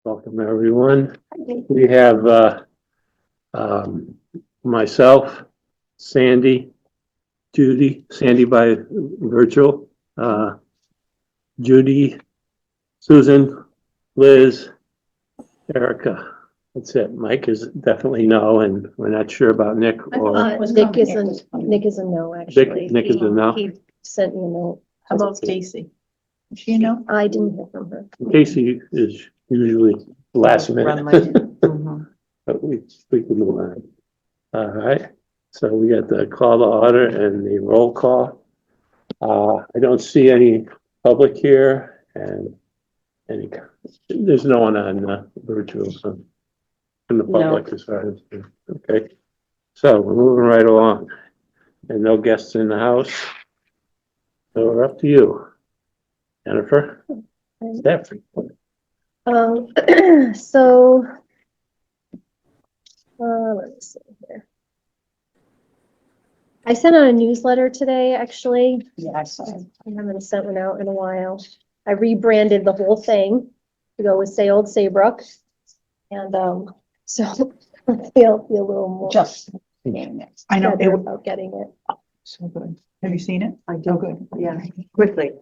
Welcome, everyone. We have myself, Sandy, Judy, Sandy by virtual, Judy, Susan, Liz, Erica. That's it. Mike is definitely no, and we're not sure about Nick or Nick is a no, actually. Nick is a no. He sent me a note. How about Stacy? Is she a no? I didn't hear from her. Casey is usually last minute. Mhm. But we can move on. All right, so we got the call to order and the roll call. I don't see any public here and there's no one on virtual, so in the public as far as, okay. So we're moving right along and no guests in the house. So we're up to you, Jennifer. Stephanie. So, let's see here. I sent out a newsletter today, actually. Yeah, I saw it. I haven't sent one out in a while. I rebranded the whole thing to go with Say Old Saybrook. And, so feel a little more Just getting it. I know, better it was about getting it. so good. Have you seen it? I do. Good. Yeah, quickly.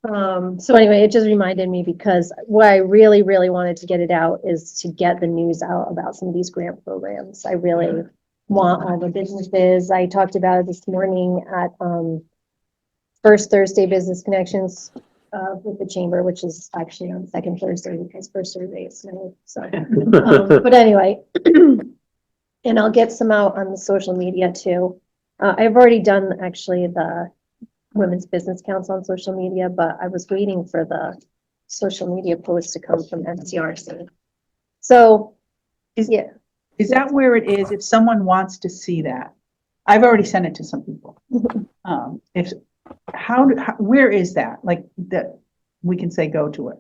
So anyway, it just reminded me because what I really, really wanted to get it out is to get the news out about some of these grant programs. I really want all the businesses. I talked about it this morning at, First Thursday Business Connections, with the chamber, which is actually on second Thursday because first Thursday is snowed, so. But anyway, and I'll get some out on the social media too. I've already done actually the Women's Business Council on social media, but I was waiting for the social media posts to come from MCRC. So, yeah. Is that where it is? If someone wants to see that, I've already sent it to some people. If, where is that? Like that we can say, go to it.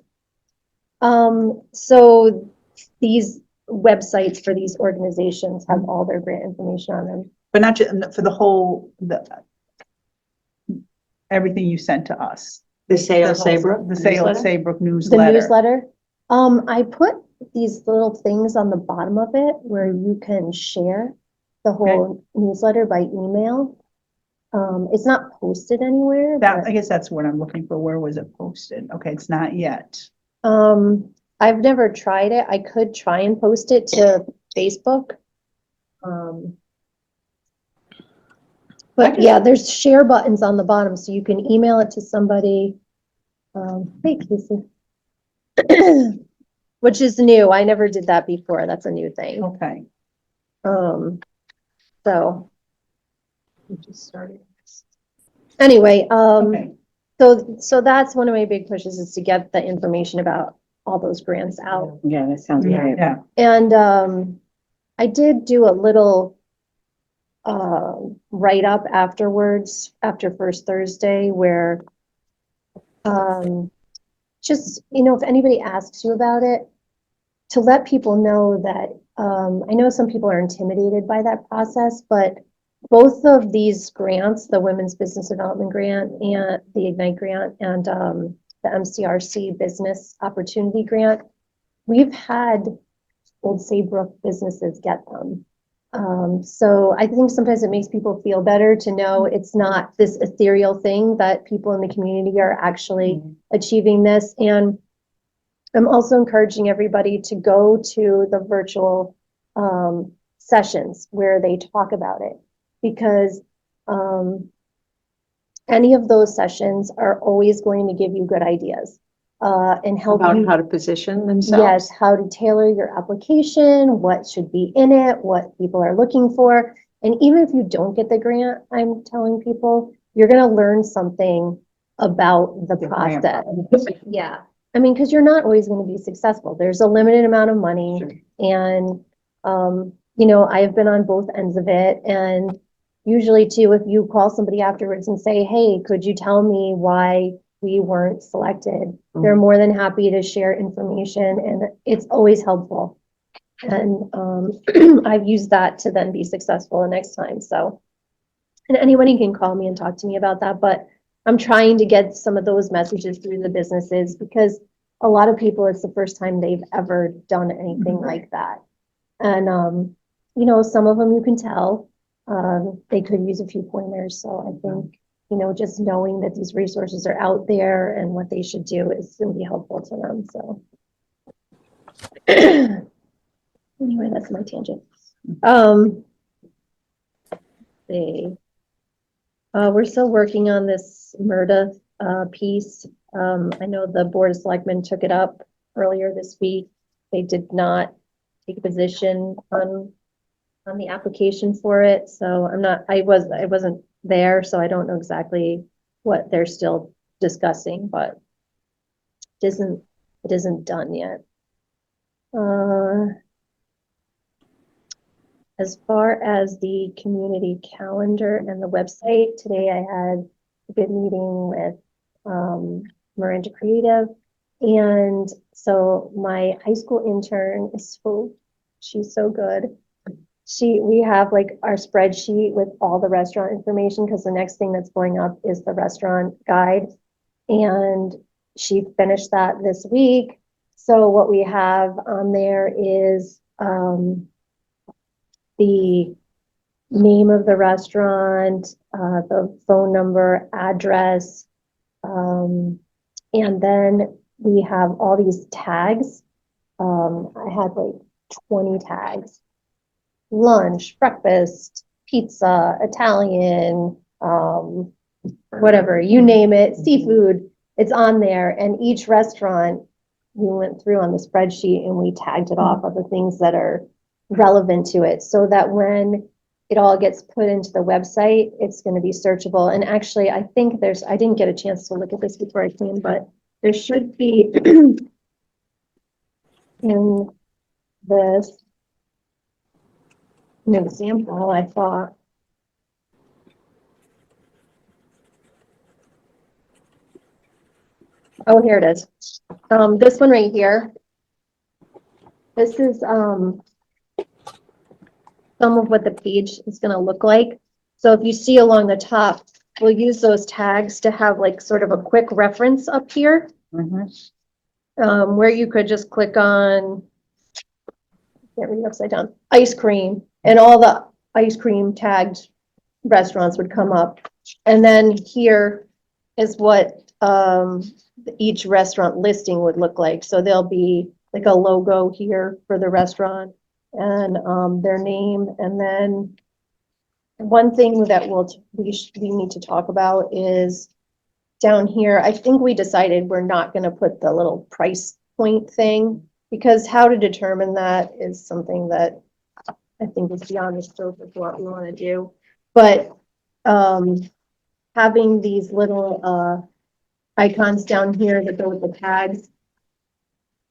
So these websites for these organizations have all their grant information on them. But not just for the whole, everything you sent to us. The sale The whole- Saybrook? The sale newsletter? Saybrook The newsletter. newsletter. I put these little things on the bottom of it where you can share the whole newsletter by email. It's not posted anywhere. That, I guess that's what I'm looking for. Where was it posted? Okay, it's not yet. I've never tried it. I could try and post it to Facebook. But yeah, there's share buttons on the bottom, so you can email it to somebody. Hey, Casey. Which is new. I never did that before. That's a new thing. Okay. So. We just started. Anyway, Okay. so that's one of my big pushes is to get the information about all those grants out. Yeah, that sounds great. Yeah. And, I did do a little, write-up afterwards, after First Thursday, where, just, if anybody asks you about it, to let people know that, I know some people are intimidated by that process, but both of these grants, the Women's Business Development Grant and the Ignite Grant and, the MCRC Business Opportunity Grant, we've had Old Saybrook businesses get them. So I think sometimes it makes people feel better to know it's not this ethereal thing, that people in the community are actually achieving this. And I'm also encouraging everybody to go to the virtual sessions where they talk about it, because any of those sessions are always going to give you good ideas and help About you. how to position themselves? Yes, how to tailor your application, what should be in it, what people are looking for. And even if you don't get the grant, I'm telling people, you're going to learn something about the grant process. Yeah. I mean, because you're not always going to be successful. There's a limited amount of money. Sure. And, I've been on both ends of it. And usually too, if you call somebody afterwards and say, hey, could you tell me why we weren't selected? They're more than happy to share information, and it's always helpful. And I've used that to then be successful the next time. So, and anybody can call me and talk to me about that, but I'm trying to get some of those messages through the businesses, because a lot of people, it's the first time they've ever done anything like that. And, you know, some of them you can tell, they could use a few pointers. So I think, you know, just knowing that these resources are out there and what they should do is going to be helpful to them. So anyway, that's my tangent. We're still working on this MRDA piece. I know the Board of Selectmen took it up earlier this week. They did not take a position on the application for it, so I wasn't there, so I don't know exactly what they're still discussing, but it isn't done yet. As far as the community calendar and the website, today I had a good meeting with Miranda Creative. And so my high school intern she's so good. We have like our spreadsheet with all the restaurant information because the next thing that's going up is the restaurant guide. And she finished that this week. So what we have on there is the name of the restaurant, the phone number, address, and then we have all these tags. I had like 20 tags: lunch, breakfast, pizza, Italian, whatever, you name it, seafood, it's on there. And each restaurant we went through on the spreadsheet and we tagged it off of the things that are relevant to it, so that when it all gets put into the website, it's going to be searchable. And actually, I think I didn't get a chance to look at this before I came, but there should be in this an example, I thought. Oh, here it is. This one right here. This is some of what the page is going to look like. So if you see along the top, we'll use those tags to have like sort of a quick reference up here, where you could just click on, can't read it upside down, ice cream, and all the ice cream tagged restaurants would come up. And then here is what each restaurant listing would look like. So there'll be like a logo here for the restaurant and their name. And then one thing that we need to talk about is down here. I think we decided we're not going to put the little price point thing, because how to determine that is something that I think is beyond the scope of what we want to do. But having these little icons down here that go with the tags,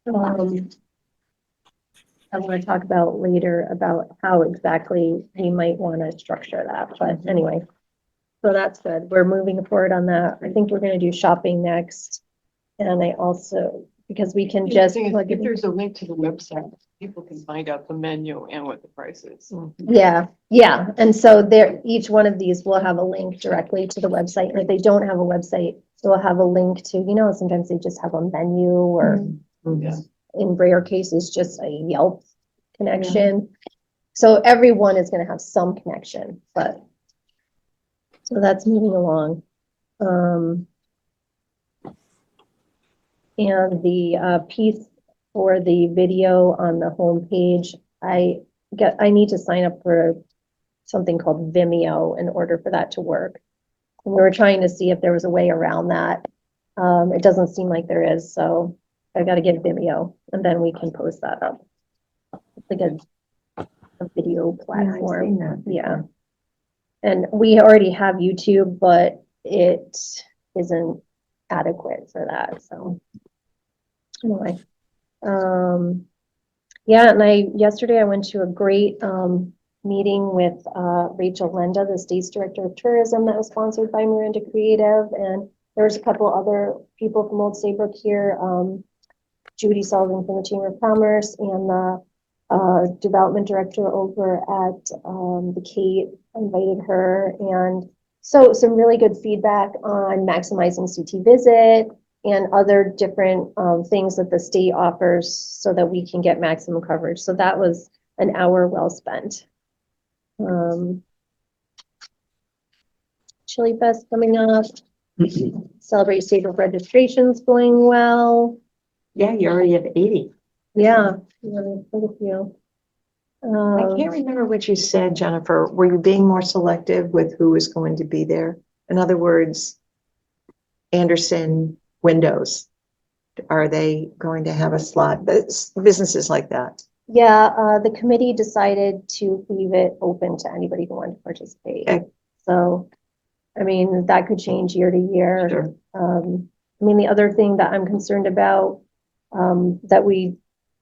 I want to talk about later about how exactly we might want to structure that. But anyway, so that's good. We're moving forward on that. I think we're going to do shopping next. And I also, because we can just plug If it. there's a link to the website, people can find out the menu and what the price is. Yeah, yeah. And so there, each one of these will have a link directly to the website. And if they don't have a website, they'll have a link to, you know, sometimes they just have a menu or Yeah. in rare cases, just a Yelp connection. So everyone is going to have some connection, but so that's moving along. And the piece for the video on the homepage, I need to sign up for something called Vimeo in order for that to work. And we were trying to see if there was a way around that. It doesn't seem like there is, so I got to get Vimeo and then we can post that up. It's like a video platform. Yeah. And we already have YouTube, but it isn't adequate for that. So anyway, yeah. And yesterday I went to a great meeting with Rachel Lenda, the State's Director of Tourism, that was sponsored by Miranda Creative, and there was a couple other people from Old Saybrook here, Judy Sullivan from the Chamber of Commerce, and the development director over at the Kate invited her. And so some really good feedback on maximizing CT visit and other different, things that the state offers so that we can get maximum coverage. So that was an hour well spent. Chili Fest coming up, Celebrate Saybrook registration's going well. Yeah, you already have 80. Yeah, quite a few. I can't remember what you said, Jennifer. Were you being more selective with who is going to be there? In other words, Anderson Windows, are they going to have a slot? Businesses like that. Yeah, the committee decided to leave it open to anybody who wanted to participate. Okay. So, I mean, that could change year to year. Sure. I mean, the other thing that I'm concerned about, that we,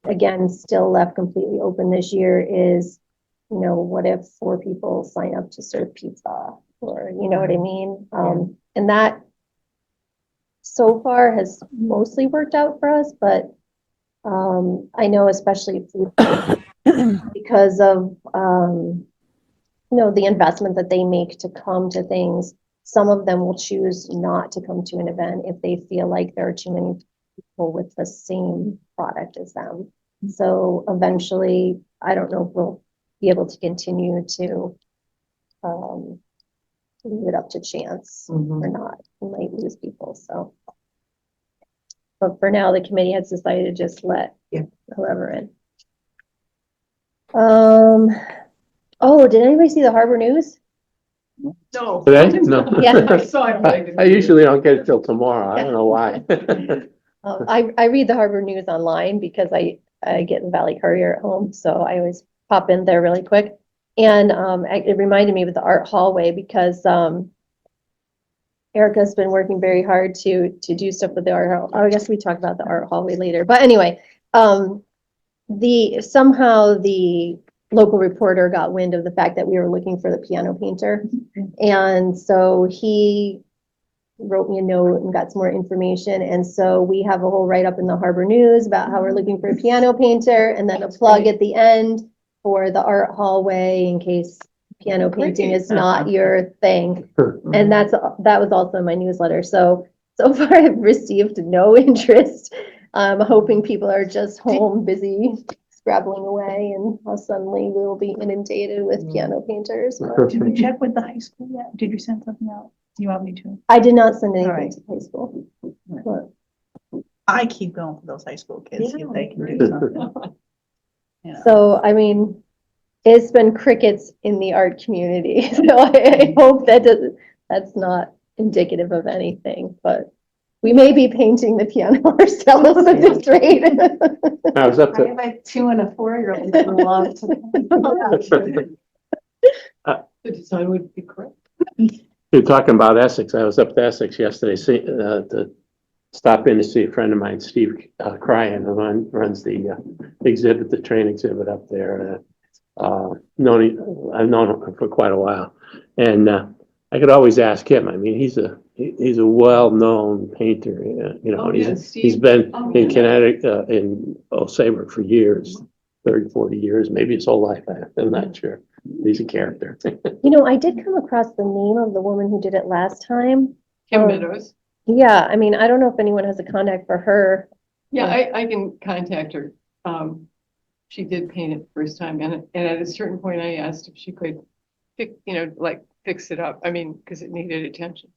again, still left completely open this year is, you know, what if 4 people sign up to serve pizza, or, you know what I mean? And that so far has mostly worked out for us, but I know especially food because of, you know, the investment that they make to come to things. Some of them will choose not to come to an event if they feel like there are too many people with the same product as them. So eventually, I don't know if we'll be able to continue to leave it up to chance or not. We might lose people, so. But for now, the committee has decided to just let whoever in. Oh, did anybody see the Harbor News? No. Today? No. Yeah. I saw it. I usually don't get it till tomorrow. I don't know why. I read the Harbor News online because I get the Valley Courier at home, so I always pop in there really quick. And it reminded me of the art hallway because Erica's been working very hard to do stuff with the art hall. Oh, I guess we talk about the art hallway later. But anyway, somehow the local reporter got wind of the fact that we were looking for the piano painter. And so he wrote me a note and got some more information. And so we have a whole write-up in the Harbor News about how we're looking for a piano painter, and then a plug at the end for the art hallway in case piano painting is not your thing. And that was also in my newsletter. So far I've received no interest. I'm hoping people are just home busy scrabbling away, and how suddenly we will be inundated with piano painters. Did we check with the high school yet? Did you send something out? You want me to? I did not send All anything right. to high school. But I keep going for those high school kids, see if they can do something. You know. So, I mean, it's been crickets in the art community. So I hope that's not indicative of anything, but we may be painting the piano ourselves at this rate. I was up I to, have a 2 and a 4-year-old that love to. The design would be correct. you're talking about Essex. I was up to Essex yesterday, to stop in to see a friend of mine, Steve Cryan, who runs the exhibit, the train exhibit up there. I've known him for quite a while, and I could always ask him. I mean, he's a well-known painter. You know, Oh, yeah, he's Steve. been Oh, in yeah. Connecticut, in Saybrook for years, 30, 40 years, maybe his whole life. I'm not sure. He's a character. You know, I did come across the name of the woman who did it last time. Kim Meadows. Yeah, I mean, I don't know if anyone has a contact for her. Yeah, I can contact her. She did paint it the first time, and at a certain point I asked if she could fix it up. I mean, because it needed attention.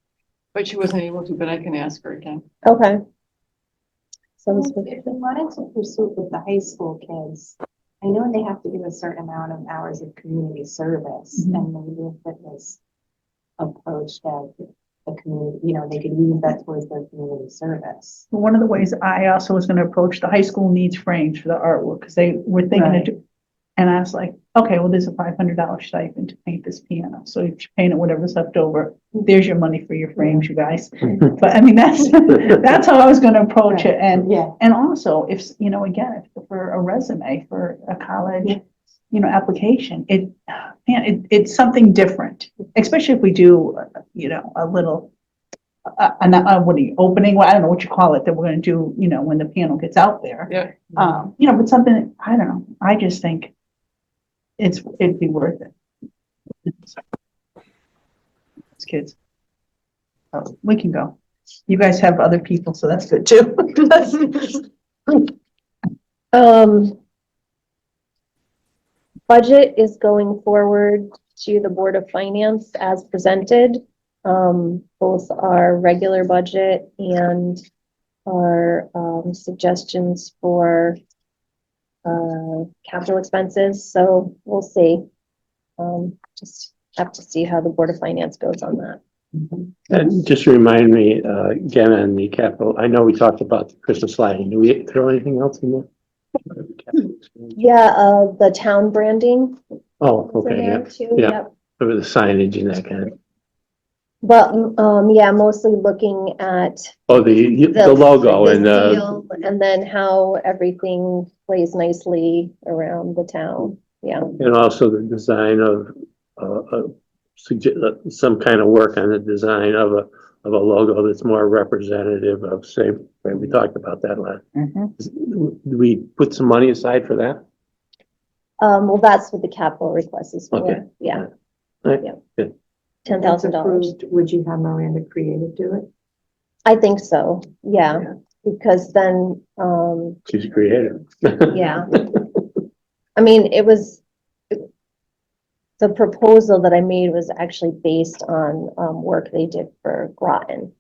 But she wasn't able to, but I can ask her again. Okay. So If we wanted to pursue it with the high school kids, I know they have to do a certain amount of hours of community service, and maybe if it was approached as the community, you know, they could use that towards their community service. One of the ways I also was gonna approach, the high school needs frames for the artwork, because they were thinking Right. and I was like, okay, well, there's a $500 stipend to paint this piano. So if you paint it, whatever's left over, there's your money for your frames, you guys. But I mean, that's how I was gonna approach it. And Yeah. and also, if, you know, again, if for a resume for a college, you know, application, it's something different, especially if we do, you know, a little, what are you, opening, well, I don't know what you call it, that we're gonna do, you know, when the piano gets out there. Yeah. You know, but something, I don't know, I just think it'd be worth it. It's kids. Oh, we can go. You guys have other people, so that's good too. Budget is going forward to the Board of Finance as presented. Both our regular budget and our, suggestions for, capital expenses, so we'll see. Just have to see how the Board of Finance goes on that. And just remind me, again, on the capital, I know we talked about the Christmas lighting. Do we throw anything else in there? Yeah, the town branding Oh, is in okay, yeah, there too, yeah. yep. For the signage and that kind of, But, yeah, mostly looking at oh, the logo and, seal, and then how everything plays nicely around the town, yeah. and also the design of, some kind of work on the design of a logo that's more representative of, say, we talked about that last. Do we put some money aside for that? Well, that's what the capital request is Okay. for, yeah, Right, Yeah. good. $10,000. Would you have Miranda Creative do it? I think so, yeah, because then, She's creative. yeah. I mean, it was, the proposal that I made was actually based on, work they did for Groton.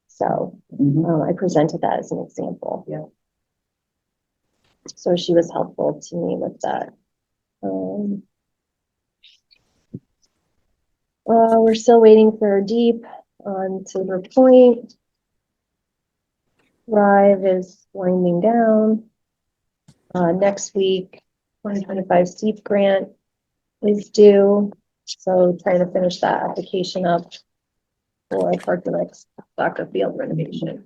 So, I presented that as an example. Yeah. So she was helpful to me with that. We're still waiting for Deep on Saybrook Point. Drive is winding down. Next week, 2025 SEEP grant is due. So trying to finish that application up for Park and Rec soccer field renovation.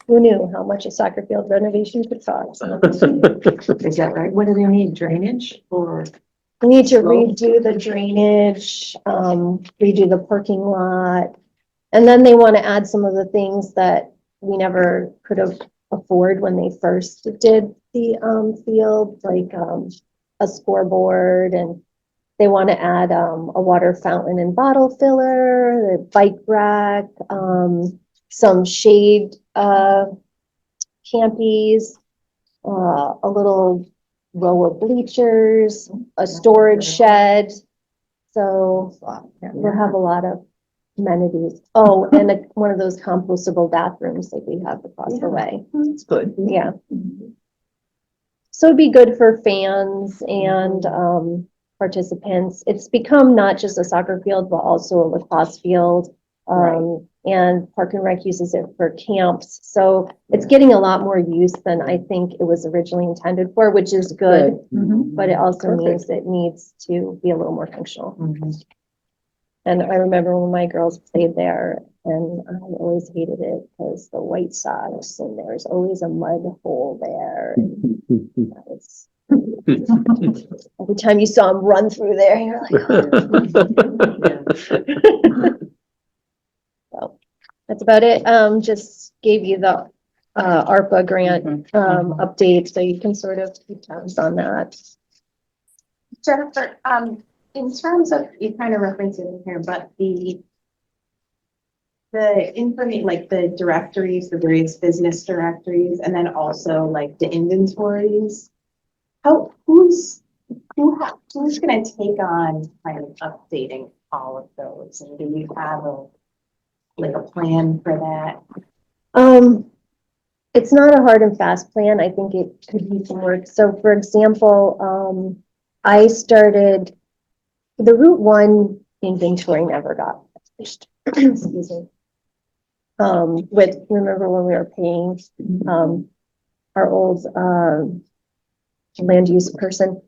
Who knew how much a soccer field renovation could cost? Is that right? What do they need? Drainage or? We need to redo the drainage, redo the parking lot. And then they want to add some of the things that we never could have afford when they first did the, field, like, a scoreboard, and they want to add, a water fountain and bottle filler, the bike rack, some shade, campies, a little row of bleachers, a storage shed. So we'll have a lot of amenities. Oh, and one of those compostable bathrooms like we have across the way. That's good. Yeah. So it'd be good for fans and, participants. It's become not just a soccer field, but also a lacrosse field. And Park and Rec uses it for camps. So it's getting a lot more use than I think it was originally intended for, which is good. But it also means it needs to be a little more functional. And I remember when my girls played there, and I always hated it because the White Sox, and there's always a mud hole there. That was- Every time you saw them run through there, you're like, so that's about it. Just gave you the ARPA grant update, so you can sort of keep tabs on that. Jennifer, in terms of, you kind of referenced it in here, but the information, like the directories, the various business directories, and then also like the inventories, who's gonna take on kind of updating all of those? And do you have a plan for that? It's not a hard and fast plan. I think it could be some work. So for example, I started, the Route 1 inventory never got finished. Excuse me. Remember when we were paying, our old, land use person?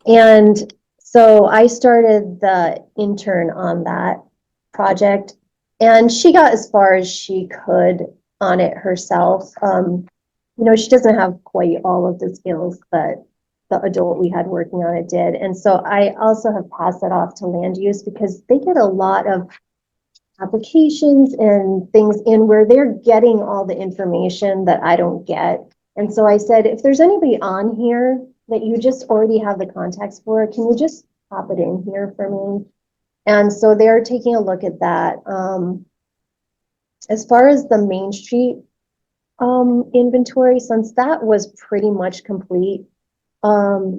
And so I started the intern on that project, and she got as far as she could on it herself. She doesn't have quite all of the skills that the adult we had working on it did. And so I also have passed that off to land use because they get a lot of applications and things in where they're getting all the information that I don't get. And so I said, if there's anybody on here that you just already have the contacts for, can you just pop it in here for me? And so they're taking a look at that. As far as the Main Street inventory, since that was pretty much complete, I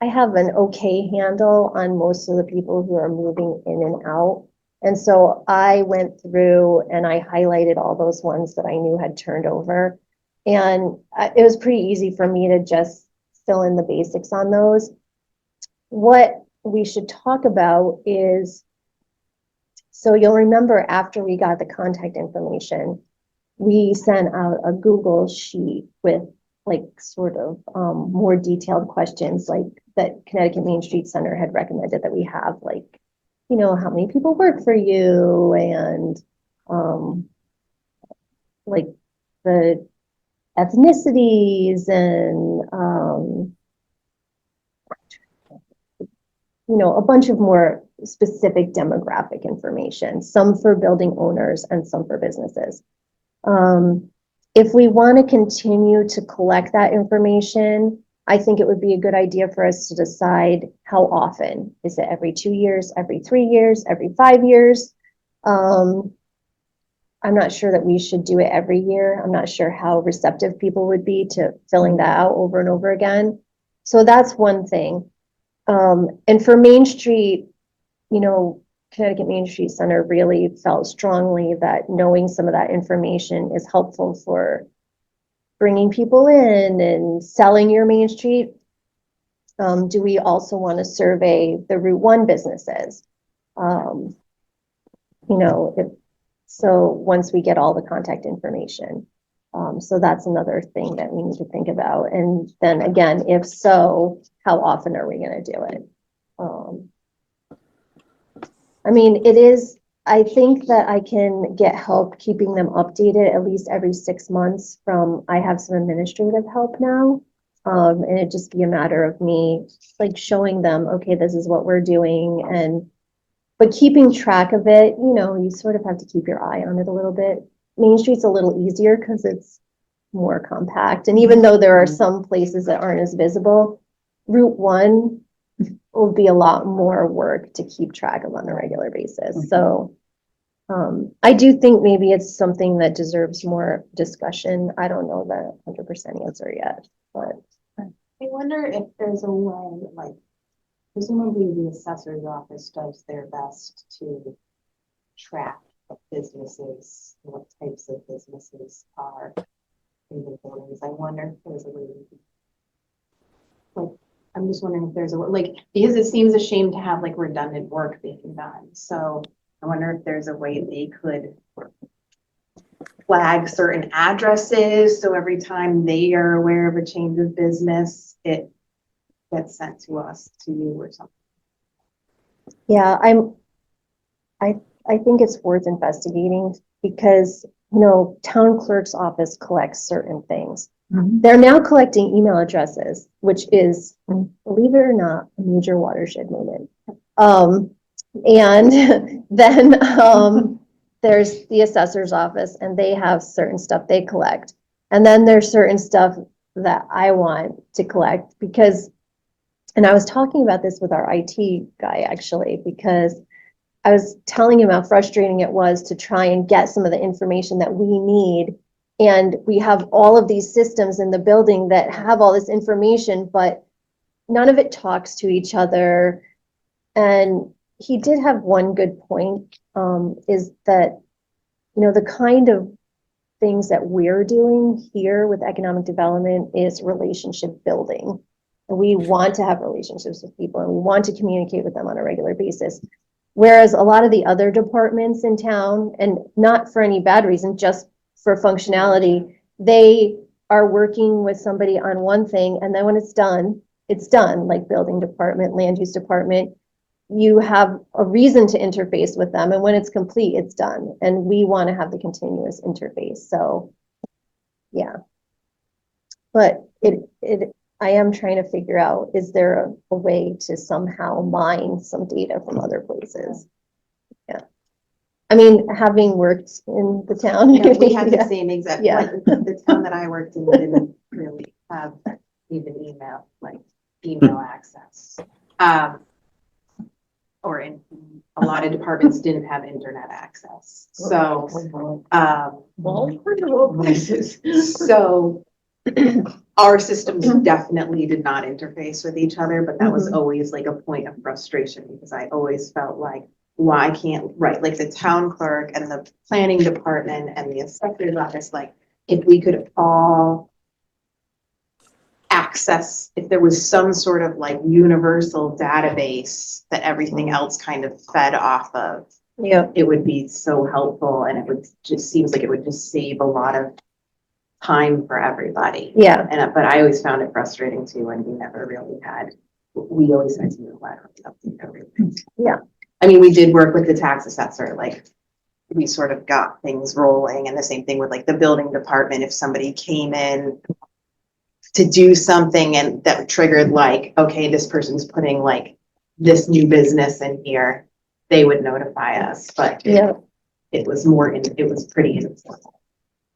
have an okay handle on most of the people who are moving in and out. And so I went through and I highlighted all those ones that I knew had turned over. And it was pretty easy for me to just fill in the basics on those. What we should talk about is, so you'll remember after we got the contact information, we sent out a Google sheet with like sort of more detailed questions like that Connecticut Main Street Center had recommended that we have, like, you know, how many people work for you and like the ethnicities and you know, a bunch of more specific demographic information, some for building owners and some for businesses. If we want to continue to collect that information, I think it would be a good idea for us to decide how often. Is it every 2 years, every 3 years, every 5 years? I'm not sure that we should do it every year. I'm not sure how receptive people would be to filling that out over and over again. So that's one thing. And for Main Street, you know, Connecticut Main Street Center really felt strongly that knowing some of that information is helpful for bringing people in and selling your Main Street. Do we also want to survey the Route 1 businesses? You know, so once we get all the contact information. So that's another thing that we need to think about. And then again, if so, how often are we going to do it? I mean, I think that I can get help keeping them updated at least every 6 months I have some administrative help now. And it'd just be a matter of me like showing them, okay, this is what we're doing. But keeping track of it, you know, you sort of have to keep your eye on it a little bit. Main Street's a little easier because it's more compact. And even though there are some places that aren't as visible, Route 1 will be a lot more work to keep track of on a regular basis. So I do think maybe it's something that deserves more discussion. I don't know the 100% answer yet, but I wonder if there's a way, like, presumably the assessor's office does their best to track what businesses, what types of businesses are in the buildings. I wonder if there's a way, like, I'm just wondering if there's a, like, because it seems a shame to have like redundant work being done. So I wonder if there's a way they could flag certain addresses. So every time they are aware of a change of business, it gets sent to us, to you or something. yeah, I think it's worth investigating because, you know, town clerk's office collects certain things. They're now collecting email addresses, which is, believe it or not, a major watershed moment. And then there's the assessor's office and they have certain stuff they collect. And then there's certain stuff that I want to collect because, and I was talking about this with our IT guy actually, because I was telling him how frustrating it was to try and get some of the information that we need. And we have all of these systems in the building that have all this information, but none of it talks to each other. And he did have one good point, is that, you know, the kind of things that we're doing here with economic development is relationship building. And we want to have relationships with people and we want to communicate with them on a regular basis. Whereas a lot of the other departments in town, and not for any bad reason, just for functionality, they are working with somebody on one thing, and then when it's done, like building department, land use department, you have a reason to interface with them, and when it's complete, it's done. And we want to have the continuous interface. So yeah. But I am trying to figure out, is there a way to somehow mine some data from other places? Yeah. I mean, having worked in the town. Yeah, we had the yeah. same exact, Yeah. like, the town that I worked in didn't really have even email access. Or in a lot of departments didn't have internet access. So, Well, pretty old places. so our systems definitely did not interface with each other, but that was always like a point of frustration because I always felt like, why can't, right, like the town clerk and the planning department and the assessor's office, like if we could all access, if there was some sort of like universal database that everything else kind of fed off of, Yeah, it would be so helpful and it would just seems like it would just save a lot of time for everybody. yeah, And but I always found it frustrating too when we never really had, we always had to unilaterally update everything. Yeah. I mean, we did work with the tax assessor, like we sort of got things rolling, and the same thing with like the building department. If somebody came in to do something and that triggered like, okay, this person's putting like this new business in here, they would notify us, but yeah. it was more, it was pretty informal.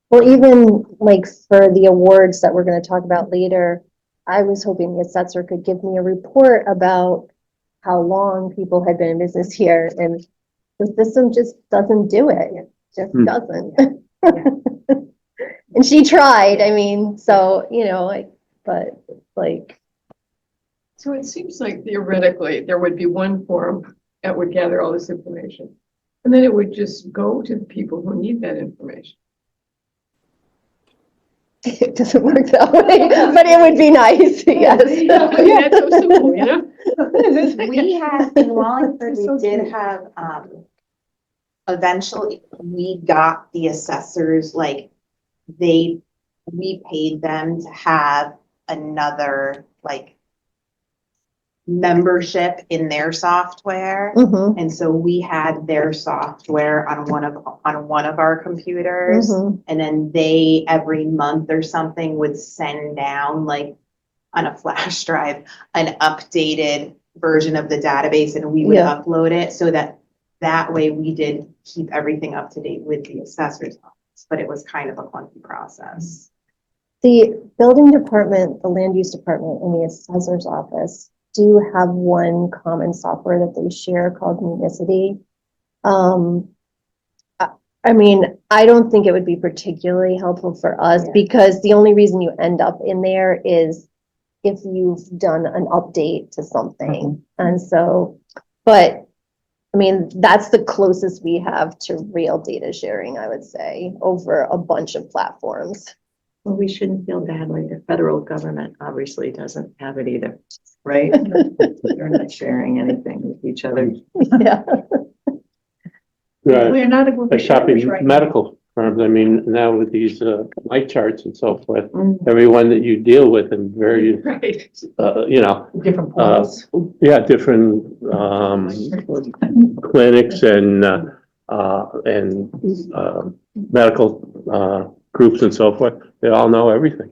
Well, even like for the awards that we're gonna talk about later, I was hoping the assessor could give me a report about how long people had been in business here, and the system just doesn't do it. It just doesn't. And she tried, I mean, so, you know, like, but like, So it seems like theoretically, there would be one form that would gather all this information. And then it would just go to the people who need that information. it doesn't work that way, but it would be nice, yes. I mean, that's so simple, you know? We had, in Wallingford, It's so we did sweet. have, eventually, we got the assessors, like, we paid them to have another, like, membership in their software. Mhm, And so we had their software on one of our computers. mhm. And then they, every month or something, would send down, like, on a flash drive, an updated version of the database, and we would Yeah. upload it so that way we did keep everything up to date with the assessor's office, but it was kind of a clunky process. The building department, the land use department, and the assessor's office do have one common software that they share called Municity. I mean, I don't think it would be particularly helpful for us Yeah. because the only reason you end up in there is if you've done an update to something. And so, but I mean, that's the closest we have to real data sharing, I would say, over a bunch of platforms. Well, we shouldn't feel badly. The federal government obviously doesn't have it either, right? They're not sharing anything with each other. Yeah. Right. We're not a group Like of sharers shopping right now. medical firms, I mean, now with these light charts and so forth, Mm. everyone that you deal with in various, Right. you know, Different portals. yeah, different clinics and medical groups and so forth, they all know everything.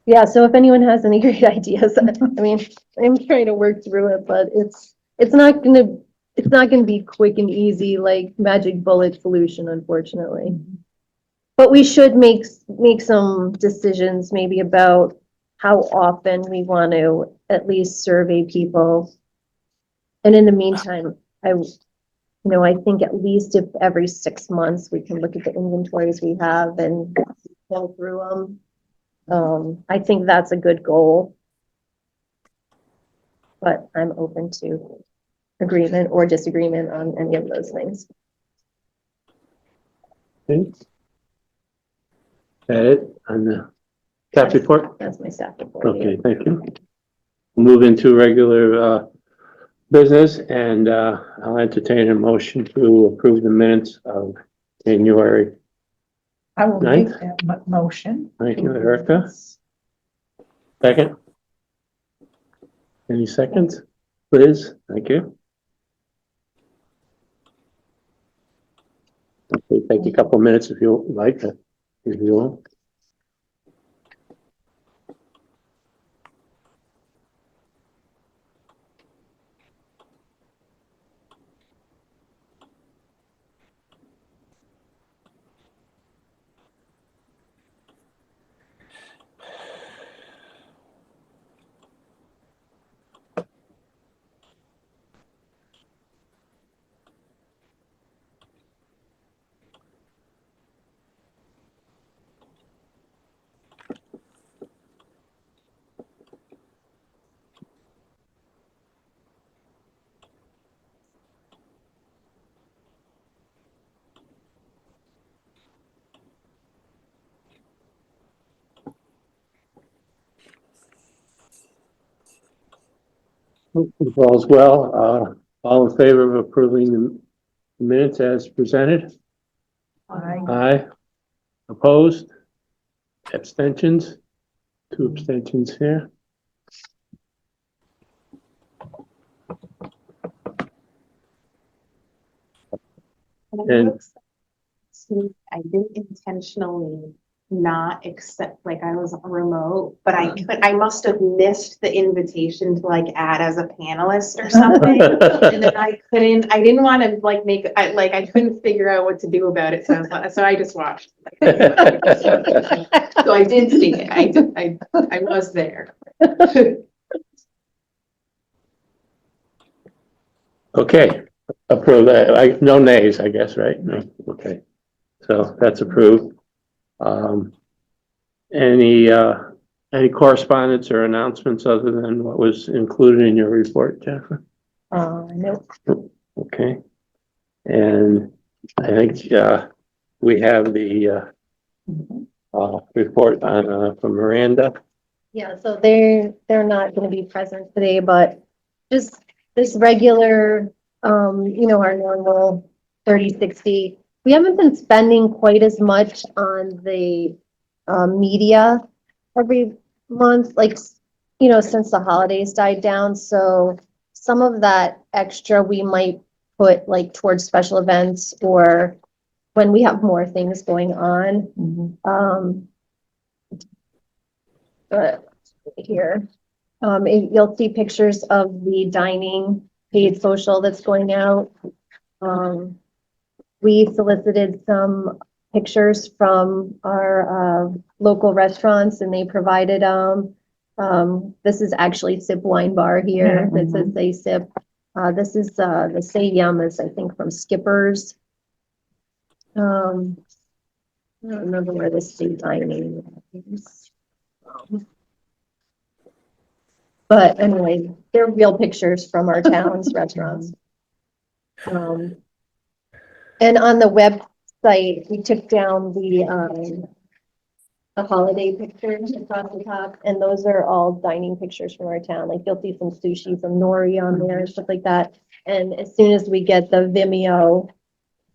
Yeah, so if anyone has any great ideas, I mean, I'm trying to work through it, but it's not gonna be quick and easy like magic bullet solution, unfortunately. But we should make some decisions maybe about how often we want to at least survey people. And in the meantime, I think at least if every 6 months, we can look at the inventories we have and go through them. I think that's a good goal. But I'm open to agreement or disagreement on any of those things. Okay. That it on the staff report? That's my staff report. Okay, thank you. We'll move into regular business, and I'll entertain a motion to approve the minutes of January. I will make Ninth. that motion. Thank you, Erica. Second? Any seconds? Liz, thank you. Okay, take a couple minutes if you like to, if you want. All's well. All in favor of approving the minutes as presented? Aye. Opposed? Abstentions? 2 abstentions here. And- I didn't intentionally not accept, like I was remote, but I must have missed the invitation to like add as a panelist or something. And then I didn't want to like I couldn't figure out what to do about it. So I just watched. So I did see it. I was there. Okay, approve that. No nays, I guess, right? No, okay. So that's approved. Any correspondence or announcements other than what was included in your report, Jennifer? Nope. Okay. And I think, we have the, report on, from Miranda. Yeah, so they're not gonna be present today, but just this regular, our normal 30-60. We haven't been spending quite as much on the media every month, like, since the holidays died down. So some of that extra we might put like towards special events or when we have more things going on. But here, you'll see pictures of the dining paid social that's going out. We solicited some pictures from our local restaurants and they provided this is actually Sip Wine Bar here that says they sip. This is the Say Yum is I think from Skipper's. I don't remember where this state dining is. But anyway, they're real pictures from our town's restaurants. And on the website, we took down the holiday pictures across the top, and those are all dining pictures from our town. Like you'll see some sushi from Nori on there and stuff like that. And as soon as we get the Vimeo,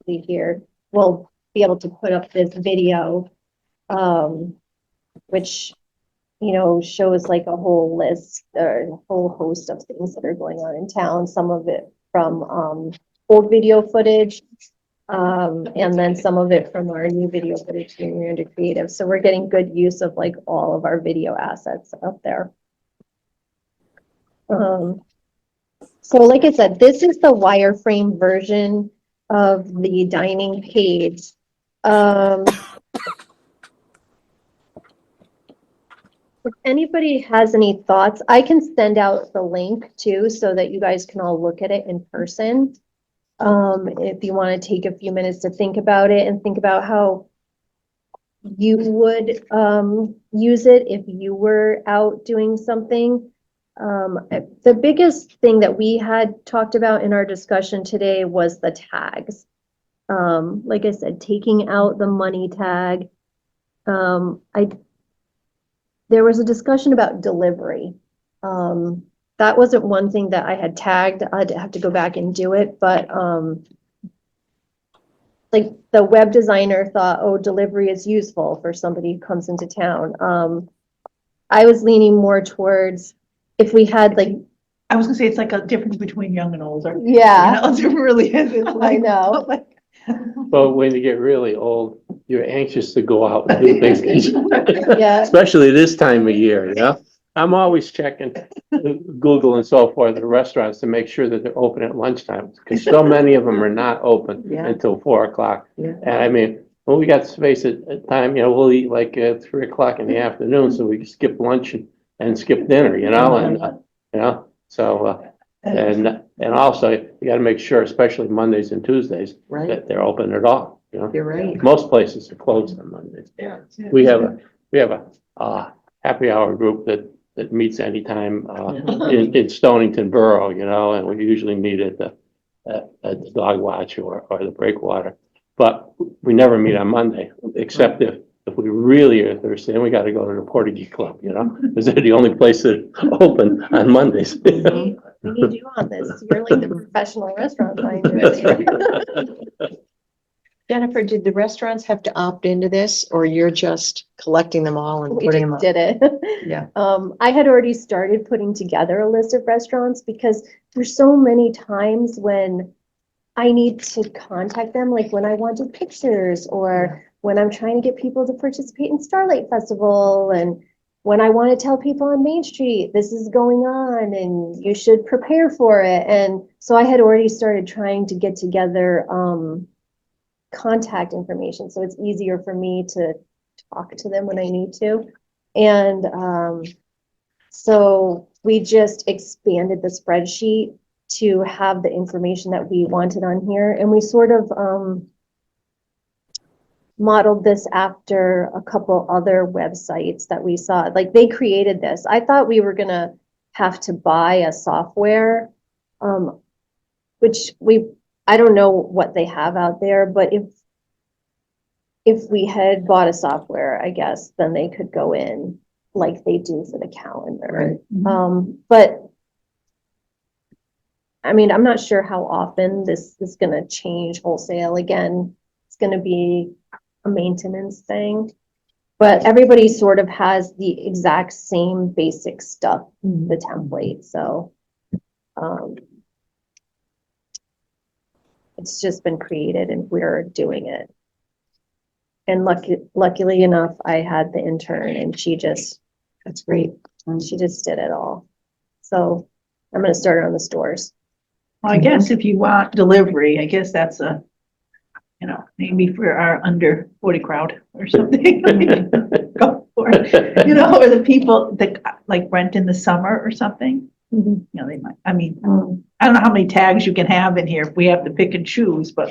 see here, we'll be able to put up this video, which shows like a whole list or a whole host of things that are going on in town. Some of it from old video footage, and then some of it from our new video footage being Miranda Creative. So we're getting good use of like all of our video assets up there. So like I said, this is the wireframe version of the dining page. If anybody has any thoughts, I can send out the link too, so that you guys can all look at it in person. If you want to take a few minutes to think about it and think about how you would use it if you were out doing something. The biggest thing that we had talked about in our discussion today was the tags. Like I said, taking out the money tag. There was a discussion about delivery. That wasn't one thing that I had tagged. I'd have to go back and do it, but like the web designer thought, oh, delivery is useful for somebody who comes into town. I was leaning more towards if we had like. I was gonna say it's like a difference between young and older. Yeah. It really is. It's like, I know. But when you get really old, you're anxious to go out and do things. Yeah. Especially this time of year, I'm always checking Google and so forth, the restaurants to make sure that they're open at lunchtime, because so many of them are not open Yeah. until 4 o'clock. Yeah. And I mean, when we got space at time, we'll eat like at 3 o'clock in the afternoon, so we can skip lunch and skip dinner, and so, and also you gotta make sure, especially Mondays and Tuesdays, Right, that they're open at all, you're right. Most places are closed on Mondays. We have a happy hour group that meets anytime, in Stonington Borough, and we usually meet at the Dog Watch or the Breakwater. But we never meet on Monday, except if if we really are thirsty, then we gotta go to the Portage Club, you know? Because they're the only place that open on Mondays. We need you on this. You're like the professional restaurant finder. Jennifer, did the restaurants have to opt into this, or you're just collecting them all and We putting them up? did it. Yeah. I had already started putting together a list of restaurants because there's so many times when I need to contact them, like when I wanted pictures or when I'm trying to get people to participate in Starlight Festival and when I want to tell people on Main Street, this is going on and you should prepare for it. And so I had already started trying to get together, contact information. So it's easier for me to talk to them when I need to. And, so we just expanded the spreadsheet to have the information that we wanted on here. And we sort of modeled this after a couple other websites that we saw. Like they created this. I thought we were gonna have to buy a software, which I don't know what they have out there, but if we had bought a software, I guess, then they could go in like they do for the calendar. But I mean, I'm not sure how often this is gonna change wholesale. Again, it's gonna be a maintenance thing. But everybody sort of has the exact same basic stuff, the template, so. It's just been created and we're doing it. And luckily enough, I had the intern and That's great. she just did it all. So I'm gonna start it on the stores. Well, I guess if you want delivery, I guess that's a, you know, maybe for our under 40 crowd or something. Go for it, you know, or the people that like rent in the summer or something. You know, they might, I mean, I don't know how many tags you can have in here if we have to pick and choose, but,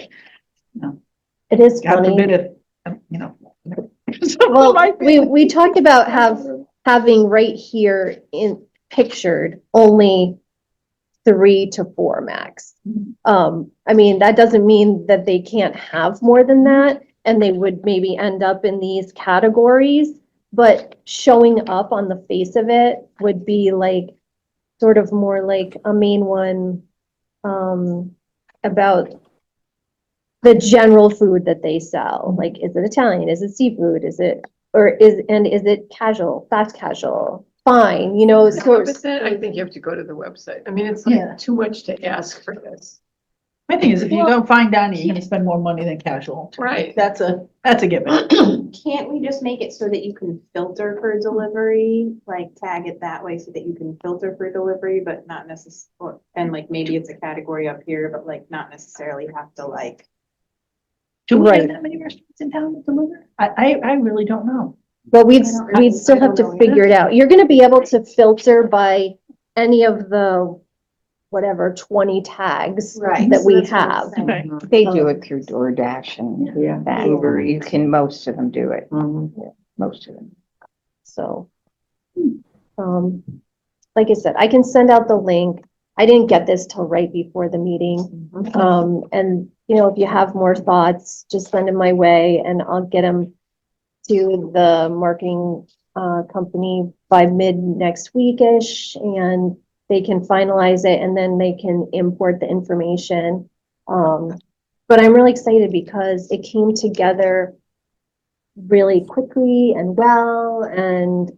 you know, It is God forbid funny. if, you know. Well, we talked about having right here pictured only 3 to 4 max. I mean, that doesn't mean that they can't have more than that, and they would maybe end up in these categories, but showing up on the face of it would be like, sort of more like a main one, about the general food that they sell. Like, is it Italian? Is it seafood? Is it casual, fast casual? Fine, you know, sort But then I think you have to go to the website. I mean, it's Yeah. like too much to ask for this. My thing is, if you go fine dining, you're gonna spend more money than casual. Right. That's a given. Can't we just make it so that you can filter for delivery, like tag it that way so that you can filter for delivery, but not necessarily, and like maybe it's a category up here, but like not necessarily have to like. Do we have Right. that many restaurants in town that deliver? I really don't know. But we'd I still have don't to know either. figure it out. You're gonna be able to filter by any of the, whatever, 20 tags Right. that so we that's what I'm have. saying. Right. They do it through DoorDash and Yeah. Uber. You can, most of them do it, Mhm. most of them. So, like I said, I can send out the link. I didn't get this till right before the meeting. And, you know, if you have more thoughts, just send them my way and I'll get them to the marketing company by mid next weekish, and they can finalize it and then they can import the information. But I'm really excited because it came together really quickly and well, and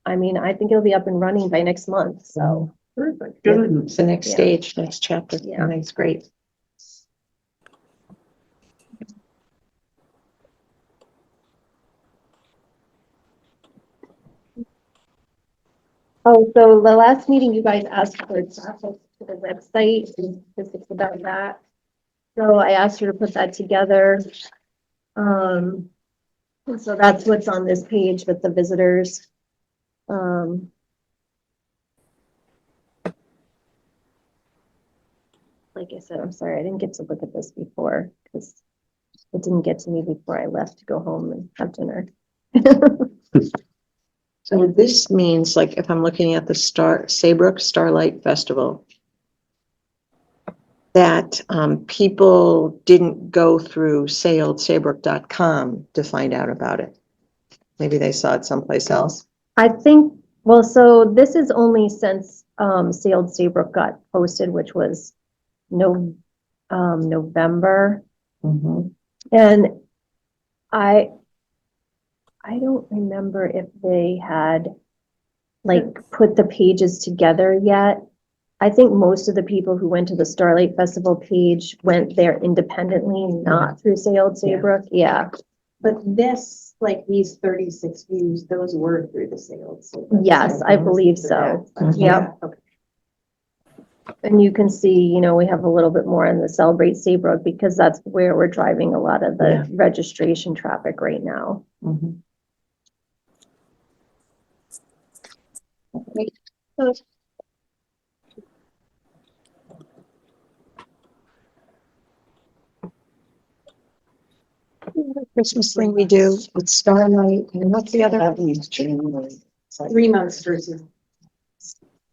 I mean, I think it'll be up and running by next month, so. Perfect. Yeah, Good. it's the next Yeah. stage, next chapter. Yeah. I think it's great. Oh, so the last meeting you guys asked for traffic to the website and statistics about that. So I asked her to put that together. And so that's what's on this page with the visitors. Like I said, I'm sorry, I didn't get to look at this before because it didn't get to me before I left to go home and have dinner. So this means, like, if I'm looking at the Saybrook Starlight Festival, that people didn't go through saybrook.com to find out about it. Maybe they saw it someplace else. I think, well, so this is only since, Sailed Saybrook got posted, which was November. Mhm. And I don't remember if they had like put the pages together yet. I think most of the people who went to the Starlight Festival page went there independently, not through Sailed Saybrook. Yeah. But this, like these 36 views, those were through the sales. Yes, I believe so. Yep. Okay. And you can see, we have a little bit more in the Celebrate Saybrook because that's where we're driving a lot of the registration traffic right now. Mhm. Christmas thing we do with Starlight, and what's the other? 3 months versus.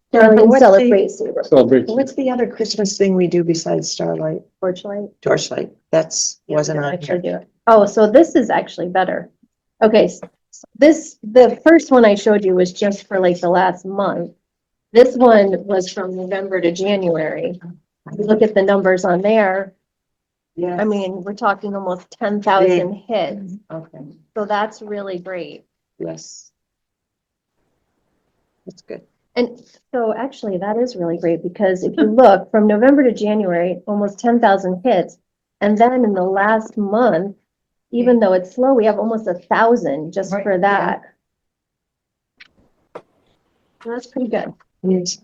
Starlight and What's the- Celebrate Saybrook, Celebration. What's the other Christmas thing we do besides Starlight? fortunately. Torchlight, wasn't on Actually here. do it. Oh, so this is actually better. Okay, the first one I showed you was just for like the last month. This one was from November to January. If you look at the numbers on there, I mean, we're talking almost 10,000 hits. Okay, So that's really great. yes. That's good. And so actually that is really great because if you look from November to January, almost 10,000 hits. And then in the last month, even though it's slow, we have almost 1,000 just Right, for that. So that's pretty good. Yes.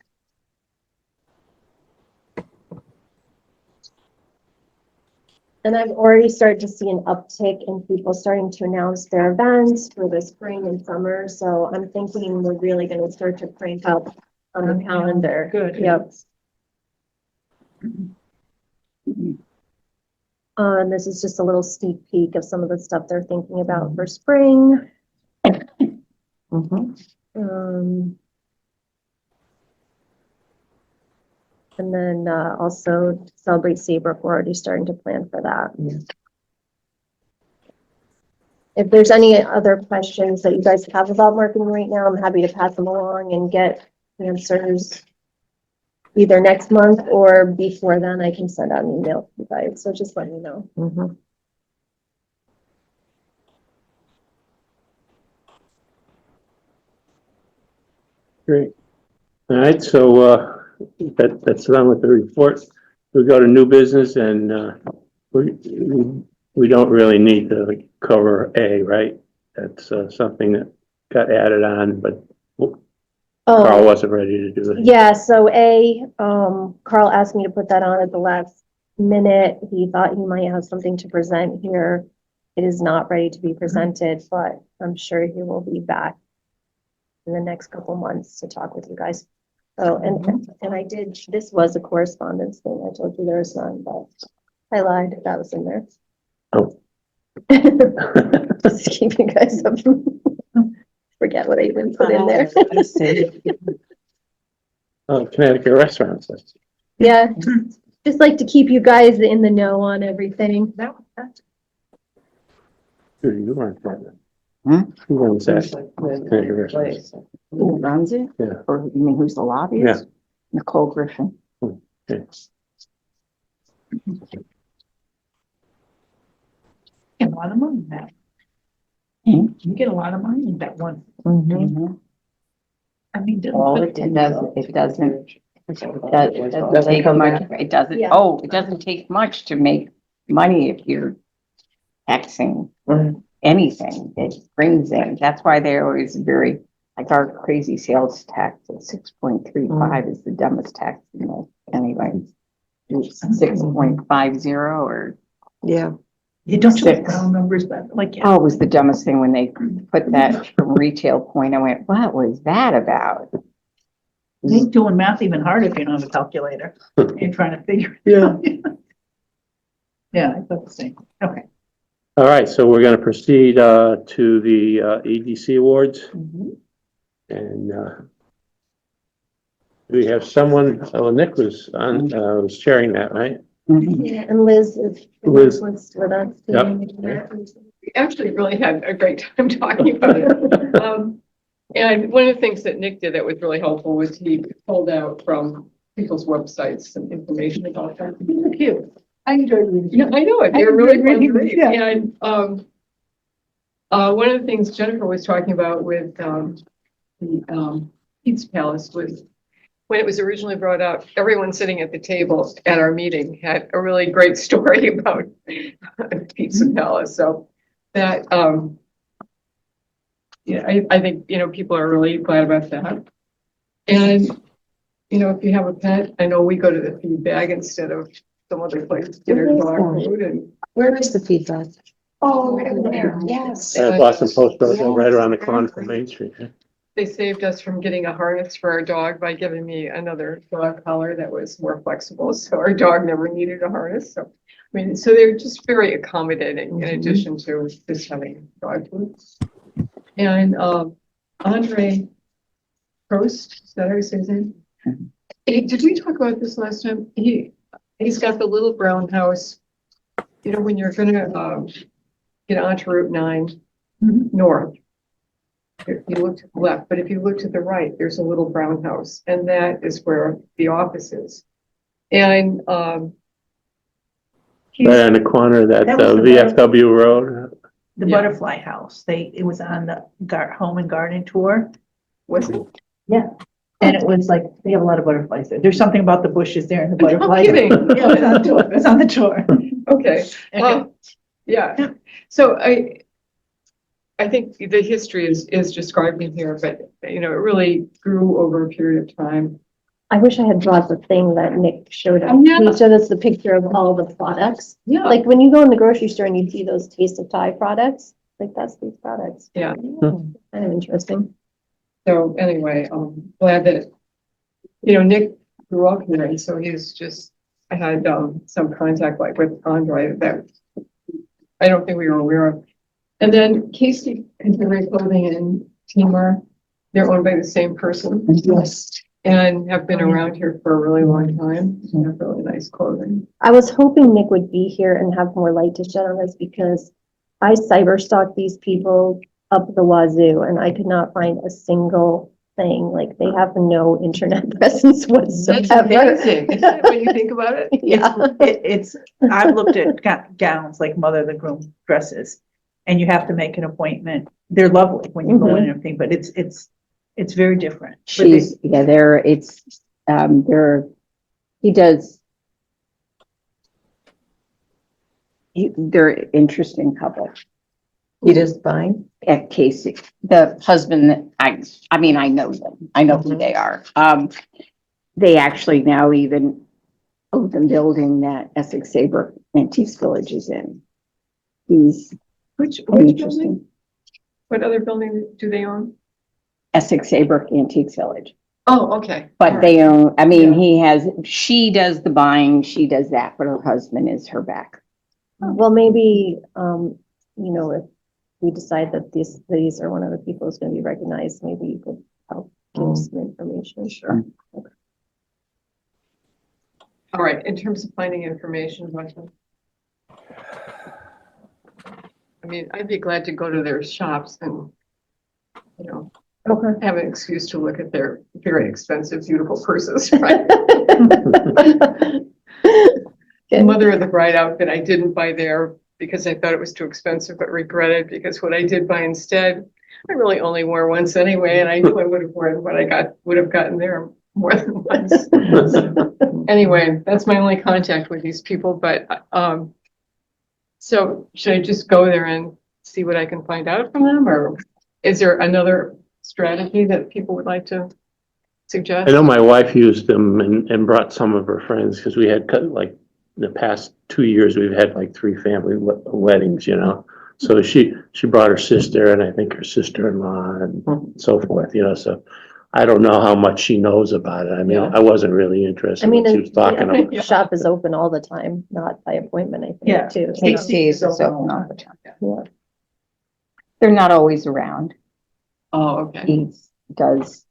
And I've already started to see an uptick in people starting to announce their events for the spring and summer. So I'm thinking we're really going to start to crank up on the calendar. Good. Yep. And this is just a little sneak peek of some of the stuff they're thinking about for spring. Mhm. And then also Celebrate Saybrook, we're already starting to plan for that. Yeah. If there's any other questions that you guys have about marketing right now, I'm happy to pass them along and get answers either next month or before then. I can send out an email to you guys, so just let me know. Mhm. Great. All right, so, that's done with the report. We go to new business and, we don't really need to cover A, right? That's, something that got added on, but Carl wasn't ready to do it. Yeah, so Carl asked me to put that on at the last minute. He thought he might have something to present here. It is not ready to be presented, but I'm sure he will be back in the next couple months to talk with you guys. Oh, and I did, this was a correspondence thing. I told you there was none, but I lied. That was in there. Oh. Just to keep you guys up. Forget what I even put in there. Oh, Connecticut restaurants. Yeah, just like to keep you guys in the know on everything. Dude, you weren't part of it. Hmm? Who runs that? Connecticut restaurants. Who runs it? Yeah. Or you mean who's the lobbyist? Nicole Griffin. Okay. Get a lot of money now. Hmm? You get a lot of money in that one. Mhm. I mean. Well, it doesn't, it doesn't take come much, back. it doesn't, Yeah. it doesn't take much to make money if you're taxing Mhm. anything. It brings in, that's why they're always very, like our crazy sales tax at 6.35 is the dumbest tax, anyway. 6.50 or, Yeah. You don't do Six. round numbers, but like, yeah. oh, it was the dumbest thing when they put that from retail point. I went, what was that about? Make doing math even harder if you don't have a calculator. You're trying to figure. it Yeah. out. Yeah, I thought the same. Okay. All right, so we're gonna proceed, to the, EDC awards. And, we have someone, oh, Nick was chairing that, right? Mhm. Yeah, and Liz is. Liz. Was with us. Yep. We actually really had a great time talking about it. And one of the things that Nick did that was really helpful was he pulled out from people's websites some information about them. They're cute. I enjoyed reading. Yeah, I know it. I They're really enjoyed fun to reading, read. yeah. And, one of the things Jennifer was talking about with, the Pizza Palace was when it was originally brought up, everyone sitting at the table at our meeting had a really great story about Pizza Palace. So that, yeah, I think, people are really glad about that. And, if you have a pet, I know we go to the feed bag instead of some other place to get our dog food and. Where is the feedback? Oh, there, yes. Boston Post Road, right around the corner from Main Street. Yeah. They saved us from getting a harness for our dog by giving me another dog collar that was more flexible, so our dog never needed a harness, so. I mean, so they're just very accommodating in addition to just having dog food. And, Andre Prost, is that how you say his name? Hey, did we talk about this last time? He's got the little brown house, when you're gonna, get onto Route 9 north. If you look to the left, but if you look to the right, there's a little brown house, and that is where the office is. And, Right on the corner of that That was the VFW road. The Yeah. butterfly house, it was on the home and garden tour. was it? Yeah. And it was like, they have a lot of butterflies there. There's something about the bushes there and the No butterflies. kidding. Yeah, it was on tour. It was on the tour. Okay, yeah, so I think the history is described in here, but, it really grew over a period of time. I wish I had brought the thing that Nick showed us. Oh, yeah. He showed us the picture of all the products. Yeah. Like when you go in the grocery store and you see those Taste of Thai products, like that's these products. Yeah. Kind of interesting. So anyway, I'm glad that, Nick grew up here, and so he's just, I had, some contact like with Andre that I don't think we were aware of. And then Casey Contemporary Clothing and Timur, they're owned by the same person. Yes. And have been around here for a really long time. They have really nice clothing. I was hoping Nick would be here and have more light to shed on this because I cyber stalked these people up the wazoo and I could not find a single thing. Like they have no internet presence whatsoever. That's amazing, isn't it, when you think about it? Yeah. It's, I've looked at gowns like mother of the groom dresses, and you have to make an appointment. They're lovely when you go in and everything, but it's very different. But they're interesting couple. He does buying? At Casey, the husband, I mean, I know them. I know who they are. They actually now even own the building that Essex Saybrook Antiques Village is in. He's Which building? interesting. What other building do they own? Essex Saybrook Antiques Village. Oh, okay. But they own, I mean, Yeah. she does the buying, she does that, but her husband is her back. Well, maybe, if we decide that these are one of the people who's going to be recognized, maybe you could help give some information. Sure. Okay. All right, in terms of finding information about them. I mean, I'd be glad to go to their shops and, Okay. have an excuse to look at their very expensive, beautiful purses, right? The mother of the bride outfit, I didn't buy there because I thought it was too expensive, but regretted because what I did buy instead, I really only wore once anyway, and I knew I would have worn what I would have gotten there more than once. Anyway, that's my only contact with these people, but, so should I just go there and see what I can find out from them, or is there another strategy that people would like to suggest? I know my wife used them and brought some of her friends because we had like the past 2 years, we've had like 3 family weddings, So she brought her sister and I think her sister-in-law and so forth, so I don't know how much she knows about it. I mean, Yeah. I wasn't really interested I mean, when she was talking about. the shop is open all the time, not by appointment, I think, Yeah. too. so- Casey's is open all the time. Yeah. They're not always around. Oh, okay. He does,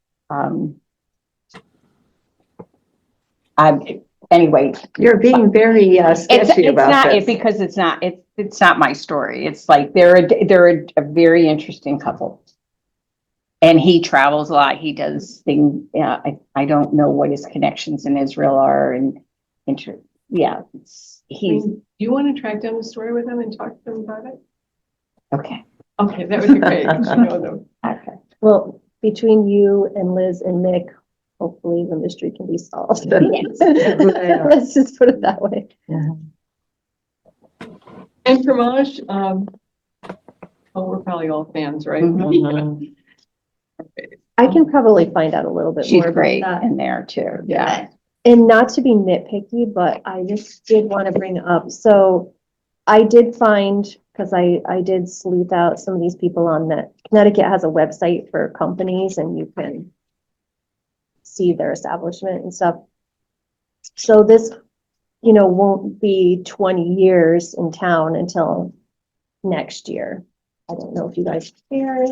anyway, You're being very sketchy it's about not, this. because it's not my story. It's like, they're a very interesting couple. And he travels a lot. He does things, yeah, I don't know what his connections in Israel are yeah, he's, Do you want to track down the story with them and talk to them about it? okay, Okay, that would be great, because you know them. okay. Well, between you and Liz and Nick, hopefully the mystery can be solved. Yes. Let's just put it that way. And Fromage, oh, we're probably all fans, right? Mhm. Okay. I can probably find out a little bit She's more about great that. in there too, yeah. And not to be nitpicky, but I just did want to bring up, so I did find, because I did sleuth out some of these people on that, Connecticut has a website for companies and you can see their establishment and stuff. So this, won't be 20 years in town until next year. I don't know if you guys care.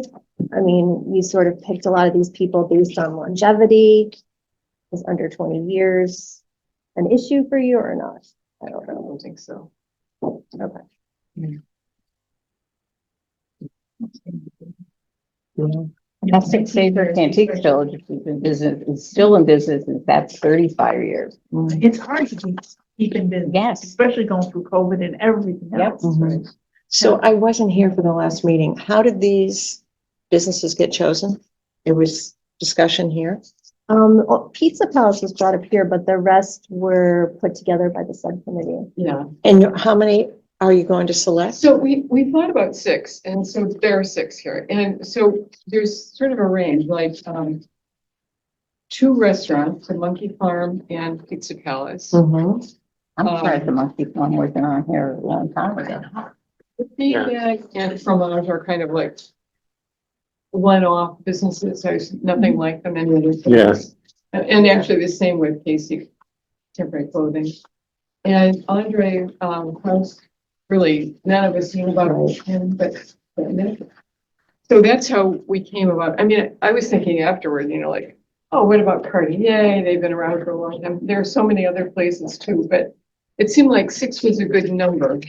I mean, you sort of picked a lot of these people based on longevity. Is under 20 years an issue for you or not? I don't I know. don't think so. Okay. Essex Saybrook Antiques Village is in business, is still in business, and that's 35 years. It's hard to keep in business. Yes. Especially going through COVID and everything Yep. else. Mhm. So I wasn't here for the last meeting. How did these businesses get chosen? There was discussion here. Pizza Palace was brought up here, but the rest were put together by the subcommittee. Yeah. And how many are you going to select? So we thought about 6, and so there are 6 here. And so there's sort of a range, like 2 restaurants, the Monkey Farm and Pizza Palace. Mhm. I'm surprised the Monkey Farm wasn't on here a long time ago. The feedback and Fromage are kind of like one-off businesses. There's nothing like them in other places. And actually the same with Casey Temporary Clothing. And Andre House, really, none of us knew about him, but so that's how we came about. I mean, I was thinking afterward, like, oh, what about Cartier? They've been around for a long time. There are so many other places too, but it seemed like 6 was a good number.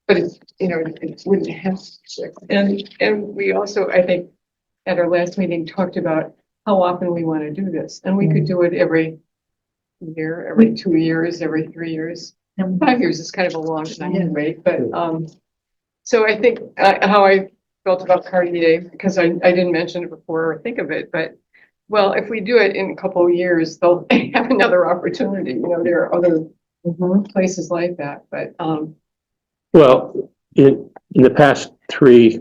But it wouldn't have 6. And we also, I think, at our last meeting, talked about how often we want to do this. And we could do it every year, every 2 years, every 3 years. And 5 years is kind of a long time anyway, but, so I think how I felt about Cartier, because I didn't mention it before or think of it, but, well, if we do it in a couple of years, they'll have another opportunity. There are other places like that, but, Well, in the past 3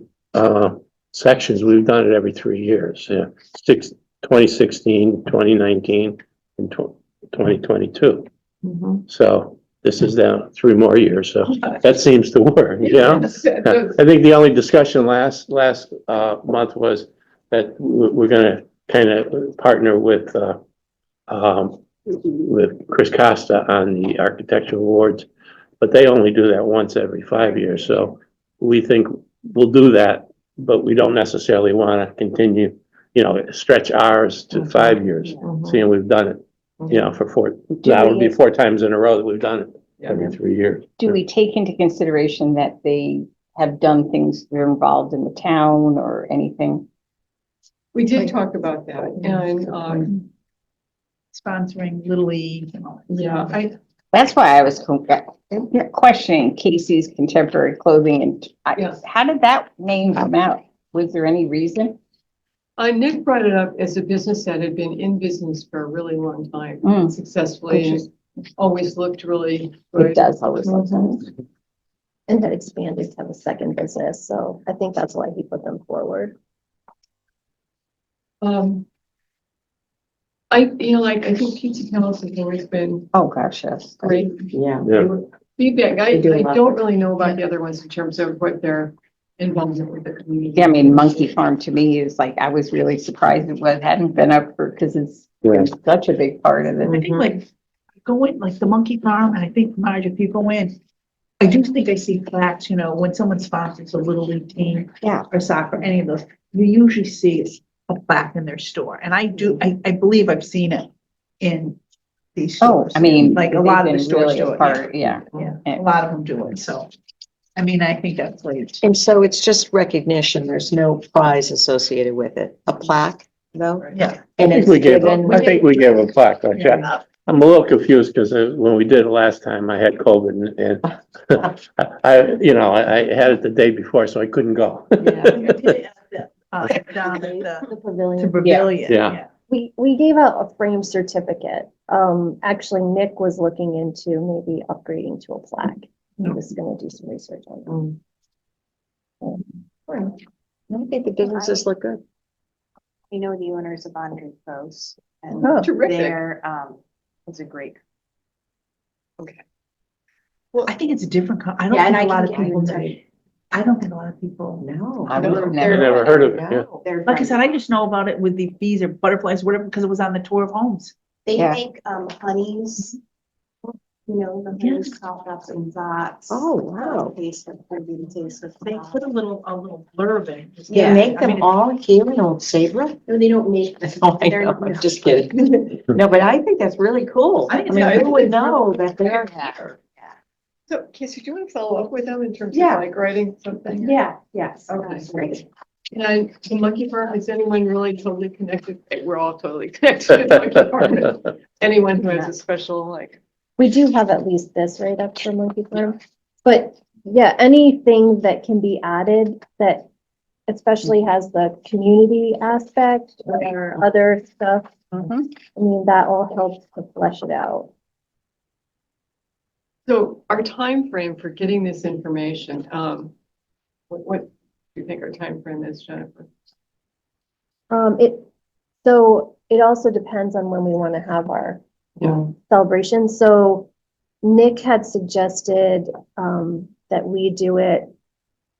sections, we've done it every 3 years, 2016, 2019, and 2022. Mhm. So this is down 3 more years, so that seems to work, yeah? that does- I think the only discussion last month was that we're gonna kind of partner with Chris Costa on the architectural awards, but they only do that once every 5 years, so we think we'll do that, but we don't necessarily want to continue, stretch ours to 5 years, seeing we've done it, for 4, that would be 4 times in a row that we've done it every 3 years. Do we take into consideration that they have done things, they're involved in the town or anything? We did talk about that, and, Sponsoring Little League and all that. yeah, That's why I was questioning Casey's Contemporary Clothing, and Yes. how did that name come out? Was there any reason? Nick brought it up as a business that had been in business for a really long time, Mm. successfully, and always looked really It good. does always look nice. And had expanded to have a second business, so I think that's why he put them forward. I think Pizza Palace has always been Oh, gosh, yes. great. Yeah. Yeah. Feedback, I They do a lot. don't really know about the other ones in terms of what their involvement with the community. Yeah, I mean, Monkey Farm to me is like, I was really surprised it hadn't been up for, because it's such a big part of I it. think like go in, like the Monkey Farm, and I think Marge, if you go in, I do think I see plaques, when someone sponsors a little league team. Yeah. Or soccer, any of those, you usually see a plaque in their store. And I believe I've seen it in these Oh, stores. I mean. Like a they've lot of the been stores really do a it, part, yeah. Yeah, a lot of them do it, so, I mean, I think that's great. And so it's just recognition. There's no prize associated with it. A plaque, though? Yeah. I And think it's we gave, given. I think we gave a plaque, don't you? Yeah. I'm a little confused because when we did it last time, I had COVID and I had it the day before, so I couldn't go. Down at The the pavilion. pavilion, Yeah. yeah. We gave out a frame certificate. Actually, Nick was looking into maybe upgrading to a plaque. He was gonna do some research on that. I think the businesses look good. You know, the owners of Andre Post and Oh. Terrific. they're, it's a great. I think it's a different, I don't Yeah, and think a I lot can of get people in know. touch. I don't think a lot of people. No. I No, would have I never. never heard of it, yeah. No. They're Like I said, from- I just know about it with the bees or butterflies, whatever, because it was on the tour of homes. They Yeah. make, honeys, you know, the Yeah. honeys, coffee and dots. Oh, wow. Taste of, taste of. They put a little blurb in. They Yeah, make I mean, them all here in Old Saybrook? No, they don't make. Oh, I they're- know, I'm just kidding. No, but I think that's really cool. I I think it's- mean, I who think would it's know really- that they're here? So Casey, do you want to follow up with them in terms of Yeah. like writing something? Yeah, yes. Okay, Great. And the monkey farm, is anyone really totally connected? We're all totally connected to the monkey farm. Anyone who has a special, like, We do have at least this right up for Monkey Farm. But yeah, anything that can be added that especially has the community aspect or other stuff, Mhm. I mean, that all helps to flesh it out. so our time frame for getting this information, what do you think our time frame is, Jennifer? So it also depends on when we want to have our Yeah. celebration. So Nick had suggested, that we do it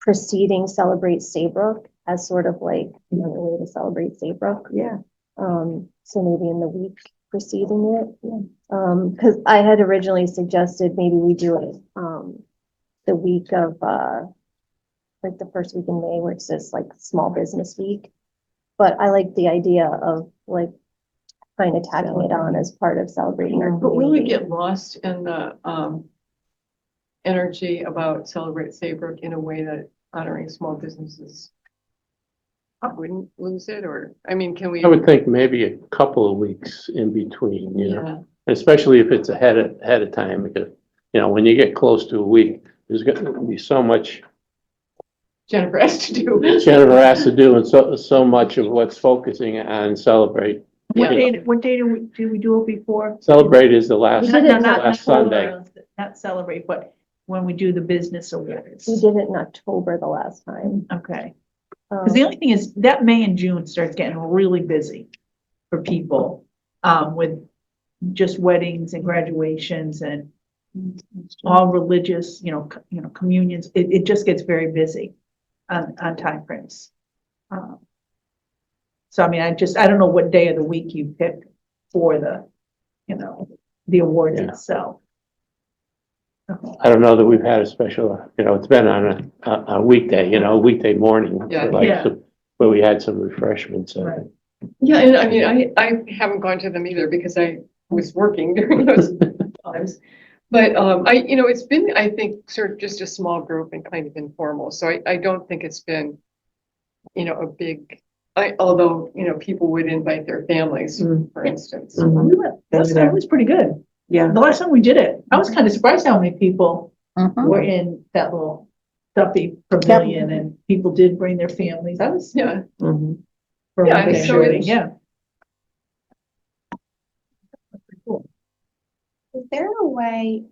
preceding Celebrate Saybrook as sort of like, you know, the way to celebrate Saybrook. Yeah. So maybe in the week preceding it. Cause I had originally suggested maybe we do it, the week of, like the first week in May, where it says like Small Business Week. But I like the idea of like kind of tacking it on as part of celebrating our But will we community. get lost in the, energy about Celebrate Saybrook in a way that honoring small businesses wouldn't lose it, or, I mean, can we? I would think maybe a couple of weeks in between, Yeah, especially if it's ahead of time, because, when you get close to a week, there's gonna be so much Jennifer has to do. Jennifer has to do and so much of what's focusing on Celebrate. What Yeah. day do we do it before? Celebrate is the last, We did it last Sunday. Not celebrate, but when we do the business awards. We did it in October the last time. Okay. Because the only thing is that May and June starts getting really busy for people, with just weddings and graduations and all religious, communions. It just gets very busy on timeframes. So I mean, I don't know what day of the week you pick for the awards Yeah. itself. I don't know that we've had a special, it's been on a weekday, weekday morning. Yeah. like Yeah. Where we had some refreshments. Right. Yeah, and I mean, I haven't gone to them either because I was working during those times. But, it's been, I think, sort of just a small group and kind of informal. So I don't think it's been, a big, although, people would invite their families, for instance. We went, last time it was pretty good. Yeah. The last time we did it, I was kind of surprised how many people Mhm. were in that little stuffy pavilion and people did bring their families. I was. Yeah, Mhm. For Yeah, one thing, so really, it's- yeah. Is there a way,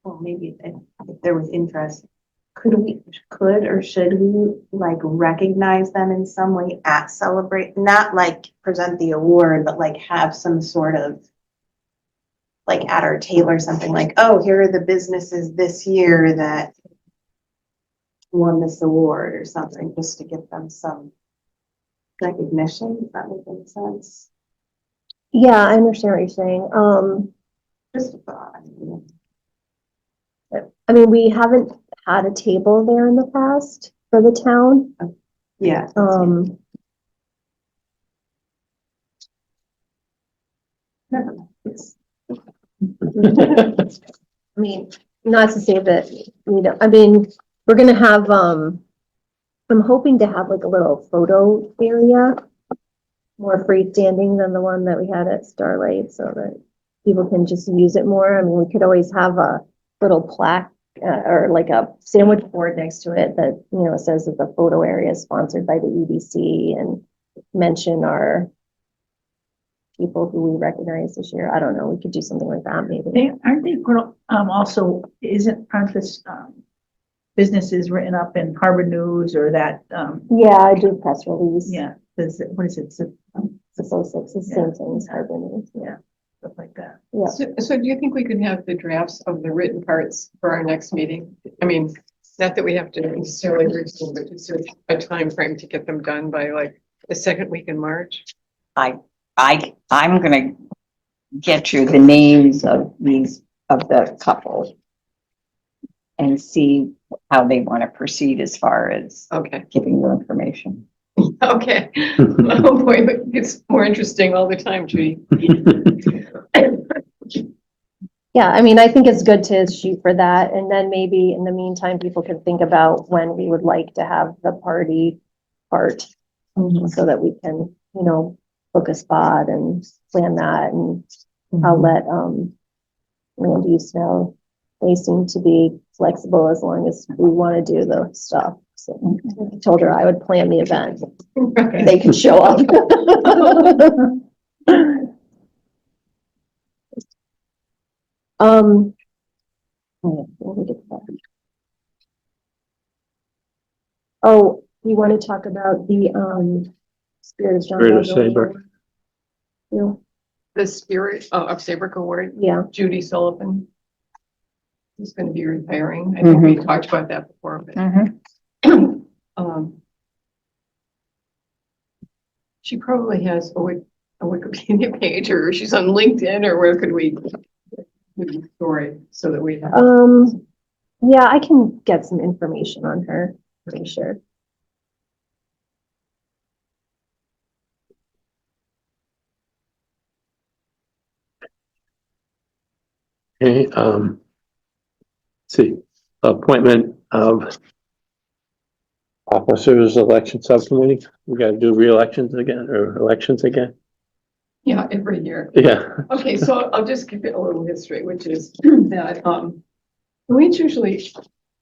well, maybe if there was interest, could or should we like recognize them in some way at Celebrate? Not like present the award, but like have some sort of like at our table or something like, oh, here are the businesses this year that won this award or something, just to give them some recognition. Does that make any sense? Yeah, I understand what you're saying. Just a thought. I mean, we haven't had a table there in the past for the town. Yeah. Um, Never mind. It's I mean, not to say that, I mean, we're gonna have, I'm hoping to have like a little photo area, more freestanding than the one that we had at Starlight, so that people can just use it more. I mean, we could always have a little plaque, or like a sandwich board next to it that, says that the photo area is sponsored by the EDC and mention our people who we recognize this year. I don't know, we could do something like that maybe. Aren't they, also, aren't this, businesses written up in Harbor News or that, Yeah, I do press release. yeah, what is it? It's so it's the same thing as Harbor News. Yeah, stuff like that. Yeah. So do you think we could have the drafts of the written parts for our next meeting? I mean, not that we have to necessarily read them, but just a time frame to get them done by like the second week in March. I'm gonna get you the names of the couple and see how they want to proceed as far as Okay, giving you information. okay. Oh boy, it gets more interesting all the time, Judy. Yeah, I mean, I think it's good to shoot for that, and then maybe in the meantime, people can think about when we would like to have the party part, so that we can, book a spot and plan that, and I'll let, Randy's know. They seem to be flexible as long as we want to do the stuff, so I told her I would plan the event, they can show up. Let me get to that. Oh, you want to talk about the, Spirit of John Spirit of Bell Saybrook. Award? Yeah, The Spirit of Saybrook Award, yeah, Judy Sullivan is going to be retiring. I think we talked about that before, but she probably has a Wikipedia page, or she's on LinkedIn, or where could we do the story so that we have. yeah, I can get some information on her, pretty sure. Okay, see, appointment of officers, election subcommittee. We gotta do re-elections again, or elections again? Yeah, every year. Yeah. Okay, so I'll just give it a little history, which is that, the way it's usually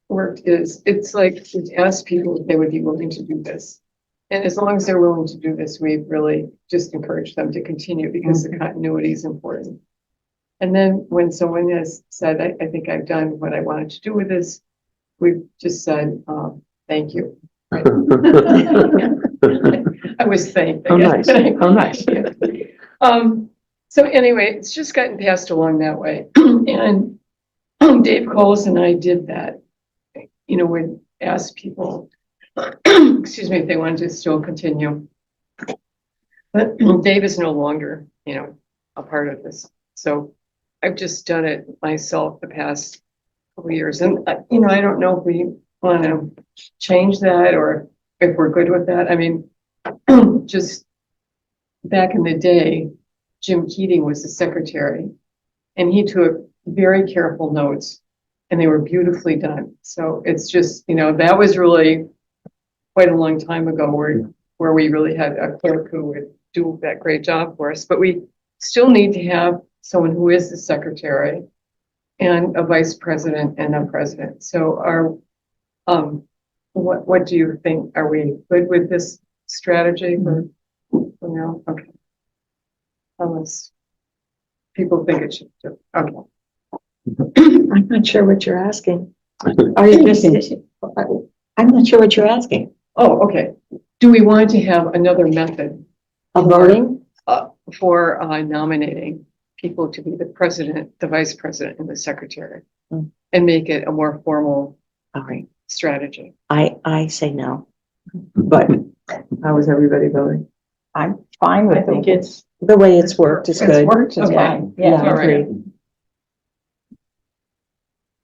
worked is, it's like, we ask people if they would be willing to do this. And as long as they're willing to do this, we really just encourage them to continue, because the continuity is important. And then when someone has said, I think I've done what I wanted to do with this, we've just said, thank you. I was thanked. Oh, nice. Oh, nice. So anyway, it's just gotten passed along that way. And Dave Coles and I did that. We'd ask people, excuse me, if they wanted to still continue. But Dave is no longer, a part of this. So I've just done it myself the past couple of years. And, I don't know if we want to change that or if we're good with that. I mean, just back in the day, Jim Keating was the secretary, and he took very careful notes, and they were beautifully done. So it's just, that was really quite a long time ago where we really had a clerk who would do that great job for us. But we still need to have someone who is the secretary and a vice president and a president. So what do you think? Are we good with this strategy for now? Okay. Unless people think it should do. Okay. I'm not sure what you're asking. Are you just, I'm not sure what you're asking. Oh, okay. Do we want to have another method Of voting? for nominating people to be the president, the vice president, and the secretary, and make it a more formal All right. strategy? I say no. But how is everybody voting? I'm fine with I think it. it's, The way it's worked is It's good. worked? It's Okay. fine. Yeah, All right. agreed.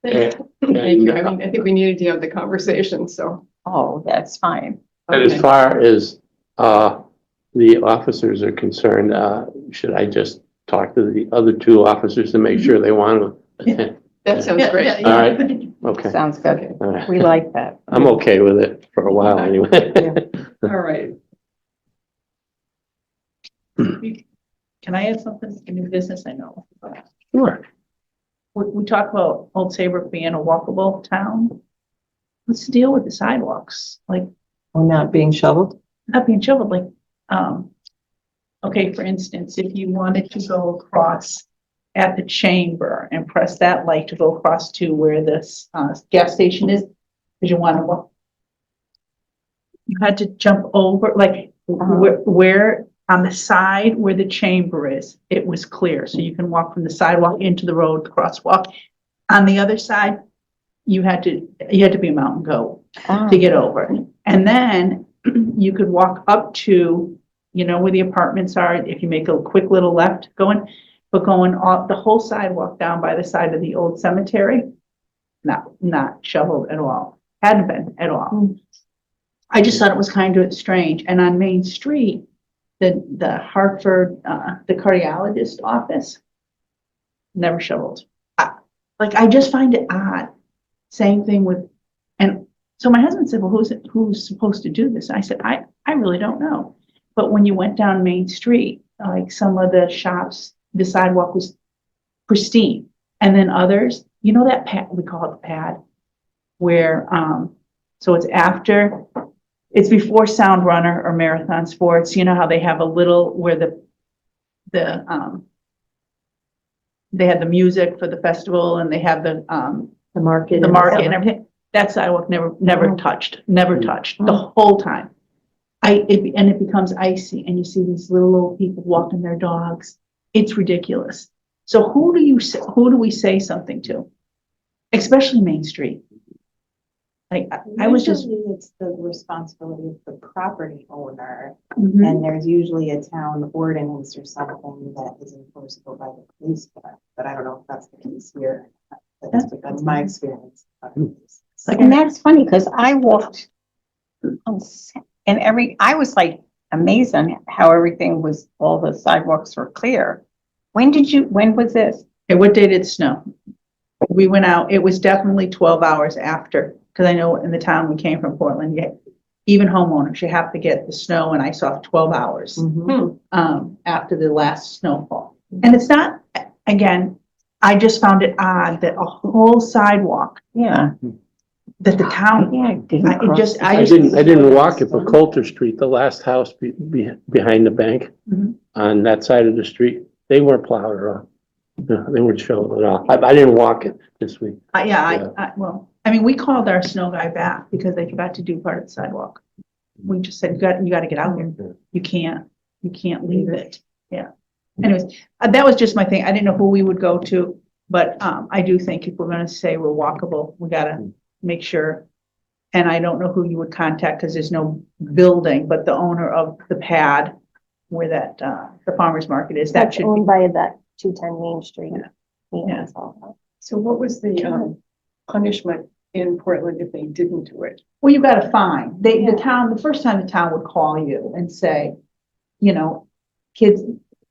Thank you. I mean, I think we needed to have the conversation, so. Oh, that's fine. And as Okay. far as, the officers are concerned, should I just talk to the other two officers to make sure they want to attend. That sounds Yeah, great. yeah, All right. yeah. Okay, Sounds good. all right. We like that. I'm okay with it for a while anyway. All right. Can I add something to new business? I know. Sure. We talk about Old Saybrook being a walkable town. Let's deal with the sidewalks, like Oh, not being shoveled? not being shoveled, like, okay, for instance, if you wanted to go across at the chamber and press that light to go across to where this, gas station is, because you want to walk. You had to jump over, like, where on the side where the chamber is, it was clear, so you can walk from the sidewalk into the road, crosswalk. On the other side, you had to be a mountain goat to get over. And then you could walk up to, you know, where the apartments are, if you make a quick little left going off the whole sidewalk down by the side of the old cemetery, not shoveled at all, hadn't been at all. I just thought it was kind of strange. And on Main Street, the Hartford, the cardiologist office, never shoveled. I just find it odd. Same thing with, and so my husband said, well, who's supposed to do this? I said, I really don't know. But when you went down Main Street, like some of the shops, the sidewalk was pristine. And then others, you know, that pad, we call it the pad, where, so it's before Sound Runner or Marathon Sports. You know how they have a little, where they had the music for the festival and they have the market and everything. That sidewalk never touched the whole time. It becomes icy and you see these little old people walking their dogs. It's ridiculous. So who do we say something to? Especially Main Street. Like, I was just. Usually it's the responsibility of the property owner, Mhm. and there's usually a town ordinance or something that is enforceable by the police, but I don't know if that's the case here. That's my experience. And that's funny, because I walked I was like amazed on how everything was, all the sidewalks were clear. When was this? Okay, what day did it snow? We went out, it was definitely 12 hours after, because I know in the town we came from, Portland, even homeowners, you have to get the snow and ice off 12 hours after the last snowfall. And it's not, again, I just found it odd that a whole sidewalk Yeah. that the town, Yeah, it didn't I cross. I didn't walk it, but Coulter Street, the last house behind the bank, Mhm. on that side of the street, they weren't plowed at all. No, they weren't shoveled at all. I didn't walk it this week. well, I mean, we called our snow guy back because they forgot to do part of the sidewalk. We just said, you got to get out here. You can't leave it. Yeah. Anyways, that was just my thing. I didn't know who we would go to, but I do think if we're going to say we're walkable, we got to make sure. And I don't know who you would contact because there's no building, but the owner of the pad where that the farmer's market is, that That's should be. owned by that 210 Main Street. Yeah. So what was the punishment in Portland if they didn't do it? Well, you got a fine. The first time the town would call you and say, you know, kids,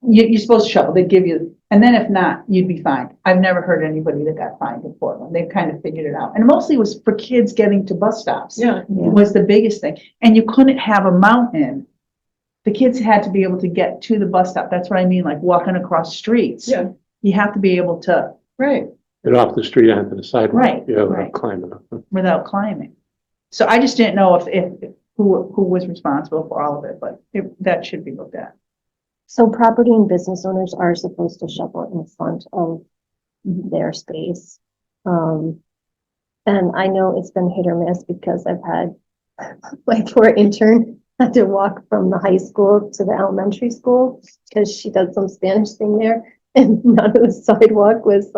you're supposed to shovel, they'd give you, and then if not, you'd be fined. I've never heard anybody that got fined in Portland. They've kind of figured it out. And mostly it was for kids getting to bus stops. Yeah. Was the biggest thing. And you couldn't have a mountain. The kids had to be able to get to the bus stop. That's what I mean, like walking across streets. Yeah. You have to be able to, Right. Get off the street onto the sidewalk. Right, Yeah, right. without climbing up. without climbing. So I just didn't know if who was responsible for all of it, but that should be looked at. So property and business owners are supposed to shovel in front of their space. And I know it's been hit or miss because I've had, my poor intern had to walk from the high school to the elementary school because she does some Spanish thing there and none of the sidewalk was,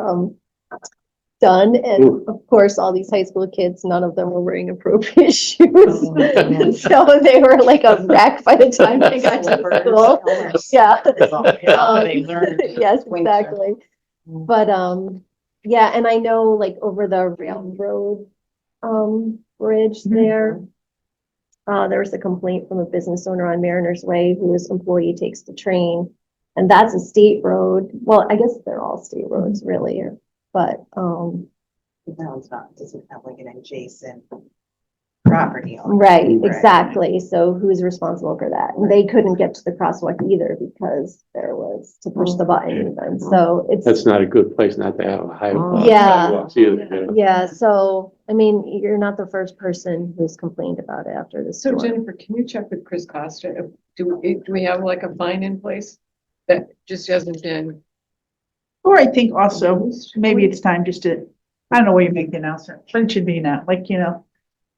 done. And of course, all these high school kids, none of them were wearing appropriate shoes. So they were like a wreck by the time they got to school. Yeah. Yes, exactly. But, yeah, and I know like over the railroad, bridge there, there was a complaint from a business owner on Mariners Way whose employee takes the train And that's a state road. Well, I guess they're all state roads really, but, The town's not, doesn't have like an adjacent property owner. right, Right. exactly. So who's responsible for that? And they couldn't get to the crosswalk either because there was to push the button even. So That's it's, not a good place not to have a high. Yeah. sidewalks either, you know? yeah, so, I mean, you're not the first person who's complained about it after this So storm. Jennifer, can you check with Chris Costa? Do we have like a fine in place that just hasn't been? Or I think also, maybe it's time just to, I don't know where you make the announcement, but it should be now, like, you know,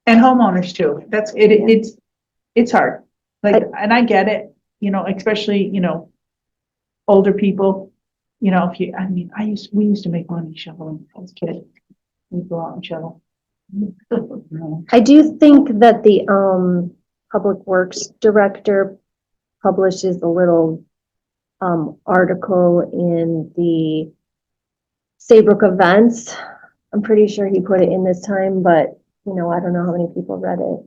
and homeowners too. That's, it's hard. Like, and I get it, you know, especially, you know, older people, you know, if you, I mean, we used to make money shoveling as a kid. We'd go out and shovel. I do think that the Public Works Director publishes a little article in the Saybrook events. I'm pretty sure he put it in this time, but you know, I don't know how many people read it.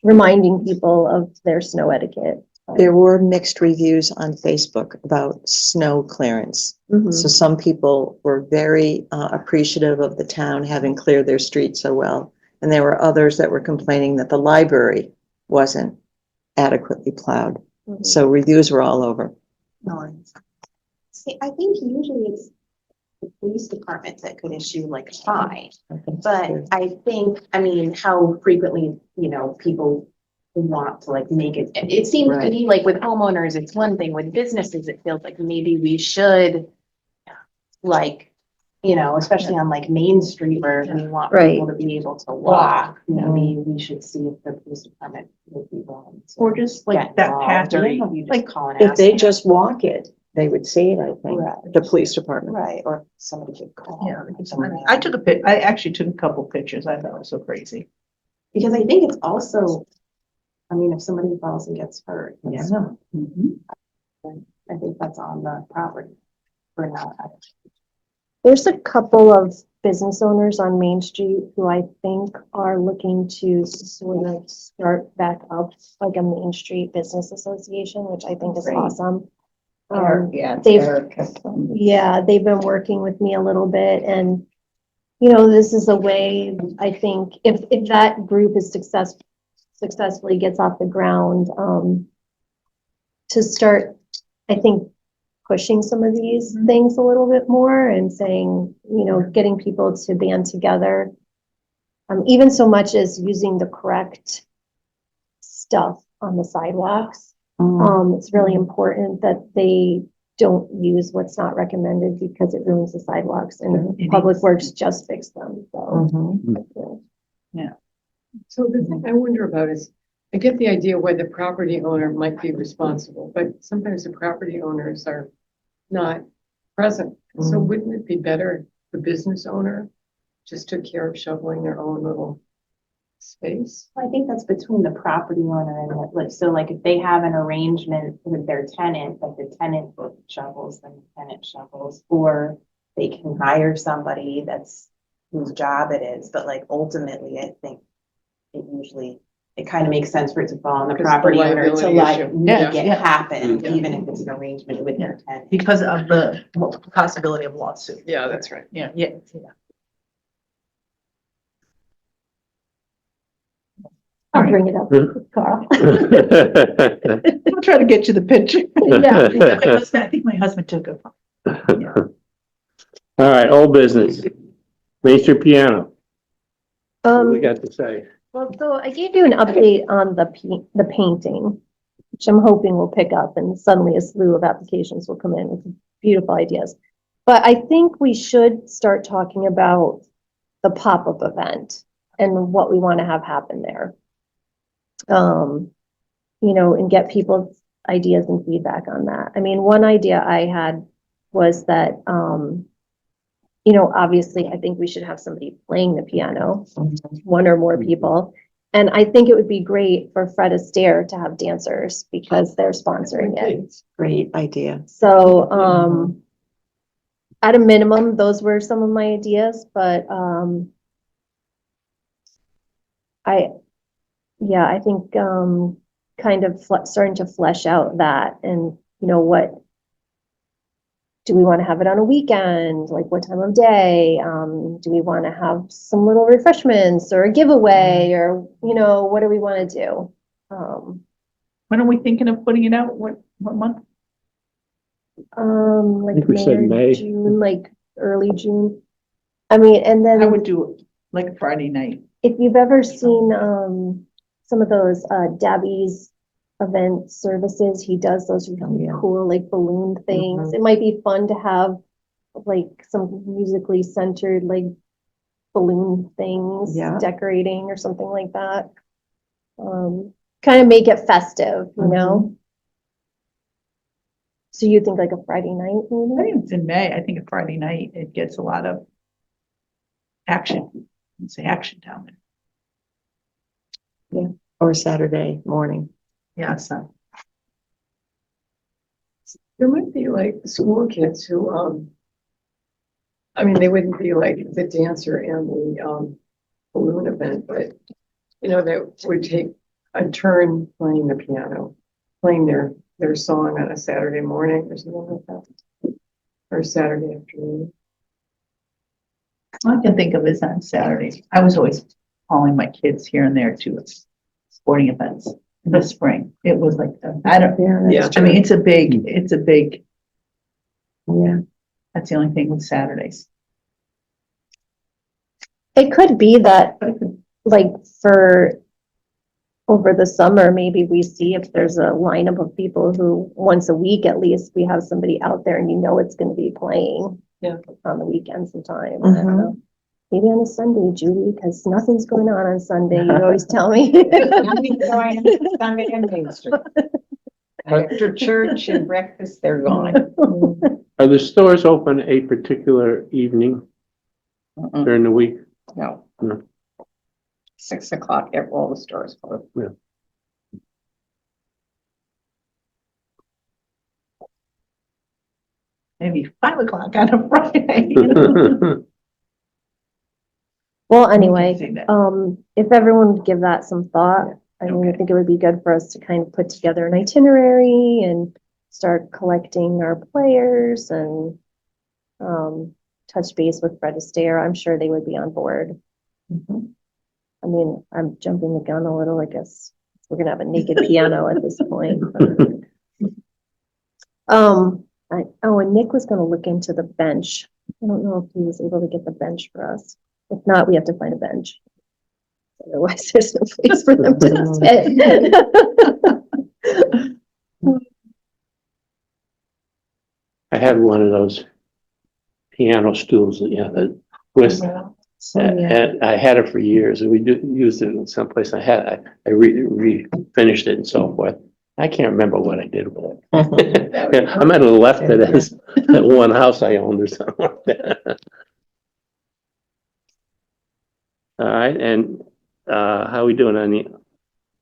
Reminding people of their snow etiquette. There were mixed reviews on Facebook about snow clearance. Mhm. So some people were very appreciative of the town having cleared their streets so well. And there were others that were complaining that the library wasn't adequately plowed. Mhm. So reviews were all over. See, I think usually it's the police department that could issue like a fine. But I think, I mean, how frequently, you know, people want to like make it, it seems to Right. me like with homeowners, it's one thing, with businesses, it feels like maybe we should like, you know, especially on like Main Street where we want people to be able to walk, maybe we should see if the police department would be willing to. Or just like get that involved, path, or or even if you like, just call and If ask they them. just walk it, they would see it, I think, Right. the police department. Right, or somebody could call. yeah, or something. I took a I actually took a couple pictures. I thought it was so crazy. Because I think it's also, I mean, if somebody falls and gets hurt, it's- I think that's on the property. For not. There's a couple of business owners on Main Street who I think are looking to sort of start back up like a Main Street Business Association, which I think is Great. awesome. Yeah, it's they've- Erica. Yeah, they've been working with me a little bit and, you know, this is a way, I think, if that group is successfully gets off the ground, to start, I think, pushing some of these things a little bit more and saying, you know, getting people to band together. Even so much as using the correct stuff on the sidewalks. It's really important that they don't use what's not recommended because it ruins the sidewalks and It Public is. Works just fixed them, so. Mhm. yeah. So the thing I wonder about is, I get the idea why the property owner might be responsible, but sometimes the property owners are not present. So wouldn't it be better if the business owner just took care of shoveling their own little space? I think that's between the property owner and the, like, so like if they have an arrangement with their tenant, that the tenant shovels, then the tenant shovels, or they can hire somebody that's whose job it is, but like ultimately, I think it usually, it kind of makes sense for it to fall on the Because the property owner to liability like issue. make Yeah, it yeah. happen, Yeah. even if it's an arrangement with their tenant. Because of the possibility of lawsuit. Yeah, that's right. Yeah. I'll bring it up, Carl. I'll try to get you the picture. Yeah. I think my husband took it. All right, old business. Main Street Piano. What do we got to say? Well, so I gave you an update on the painting, which I'm hoping will pick up and suddenly a slew of applications will come in with beautiful ideas. But I think we should start talking about the pop-up event and what we want to have happen there. You know, and get people's ideas and feedback on that. I mean, one idea I had was that, you know, obviously I think we should have somebody playing the piano, one or more people. And I think it would be great for Fred Astaire to have dancers because they're sponsoring it. Great idea. So, at a minimum, those were some of my ideas, but, I think, kind of starting to flesh out that and, you know, what do we want to have it on a weekend? Like what time of day? Do we want to have some little refreshments or a giveaway or, what do we want to do? When are we thinking of putting it out? What month? Like think we said May May. or June, like early June. I mean, and I then would do it like a Friday night. if you've ever seen, some of those, Dabby's event services, he does those really yeah. cool, like balloon things. It might be fun to have like some musically centered, like balloon things, Yeah. decorating or something like that. Kind of make it festive, So you think like a Friday night, I maybe? think it's in May. I think a Friday night, it gets a lot of action. Let's say action down there. Or Saturday morning. Yeah, so. There might be like school kids who, I mean, they wouldn't be like the dancer and the, balloon event, but, that would take a turn playing the piano, playing their song on a Saturday morning or something like that. Or Saturday afternoon. All I can think of is on Saturdays. I was always calling my kids here and there to sporting events in the spring. It was like, I don't, Yeah. I mean, it's a big, Yeah. that's the only thing with Saturdays. It could be that, like, for over the summer, maybe we see if there's a lineup of people who, once a week at least, we have somebody out there and it's going to be playing. Yeah. On the weekends sometime. I don't know. Maybe on a Sunday, Judy, because nothing's going on Sunday. You always tell me. Sunday and Main Street. After church and breakfast, they're gone. Are the stores open a particular evening Mm-mm, during the week? No. No. 6 o'clock, all the stores close. Maybe 5 o'clock on a Friday. Well, anyway, See that. if everyone would give that some thought, I mean, I Okay. think it would be good for us to kind of put together an itinerary and start collecting our players and touch base with Fred Astaire. I'm sure they would be on board. I mean, I'm jumping the gun a little, I guess. We're gonna have a naked piano at this point. And Nick was gonna look into the bench. I don't know if he was able to get the bench for us. If not, we have to find a bench. Otherwise, there's no place for them to sit. I had one of those piano stools, that twist. And I had it for years, and we used it in some place. I finished it and so forth. I can't remember what I did with it. Yeah, I might have left it as that one house I owned or something like that. All right, and how we doing on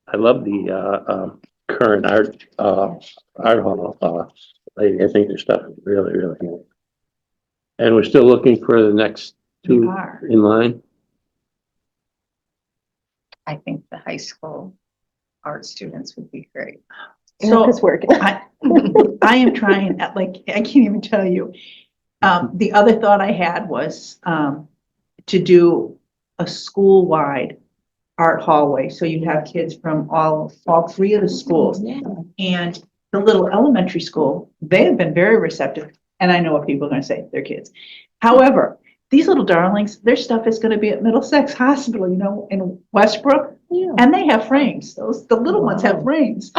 I love the current art hall. I think their stuff is really, really good. And we're still looking for the next We two are. in line. I think the high school art students would be great. So It's working. I am trying, like, I can't even tell you. The other thought I had was to do a school-wide art hallway. So you have kids from all 3 of the schools. And the little elementary school, they have been very receptive. And I know what people are going to say, they're kids. However, these little darlings, their stuff is going to be at Middlesex Hospital, in Westbrook. Yeah. And they have frames. The little ones have frames.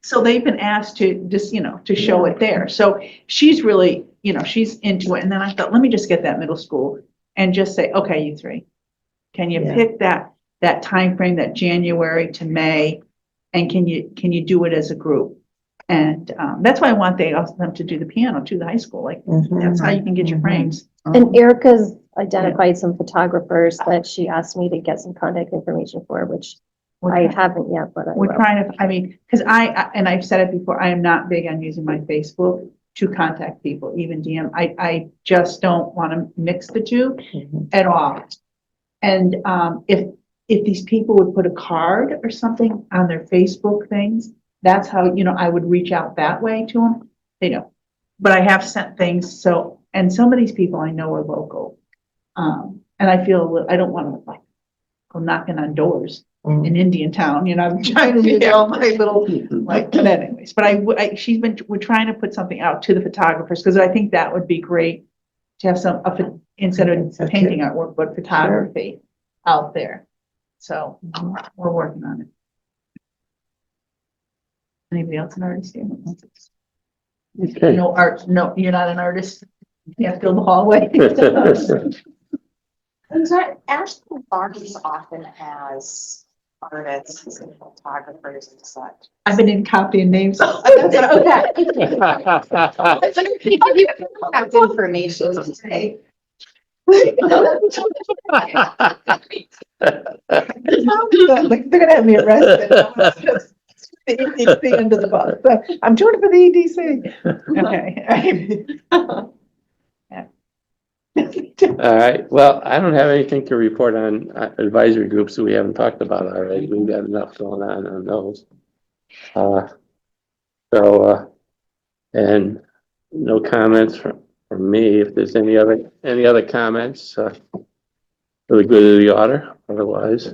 So they've been asked to just, to show it there. So she's really, she's into it. And then I thought, let me just get that middle school and just say, okay, you 3, can you Yeah. pick that time frame, that January to May, and can you do it as a group? And that's why I want them to do the piano too, the high school. Like, that's how you can get your frames. And Erica's identified some photographers that she asked me to get some contact information for, which I haven't yet, but I We're will. trying to, I mean, because and I've said it before, I am not big on using my Facebook to contact people, even DM. I just don't want to mix the two at all. And if these people would put a card or something on their Facebook things, that's how, I would reach out that way to them. They don't. but I have sent things, so, and some of these people I know are local. And I feel, I don't want to like go knocking on doors in Indian Town, you know, I'm trying to use all my little, like, but anyways, but we're trying to put something out to the photographers, because I think that would be great to have some, instead of painting artwork, but photography out there. So we're working on it. Anybody else an artist here? Okay. No art, no, you're not an artist. You have to fill the hallway. And so Ashland Farms often has artists and photographers and such. I've been in copying names. That's okay. Have information to say. Like, they're gonna have me arrested. The EDC under the bus. So, I'm doing it for the EDC. Okay. All right, well, I don't have anything to report on advisory groups that we haven't talked about already. We've got enough going on those. And no comments from me. If there's any other comments, for the good of the order, otherwise,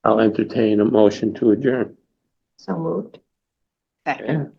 I'll entertain a motion to adjourn. So moved. Second.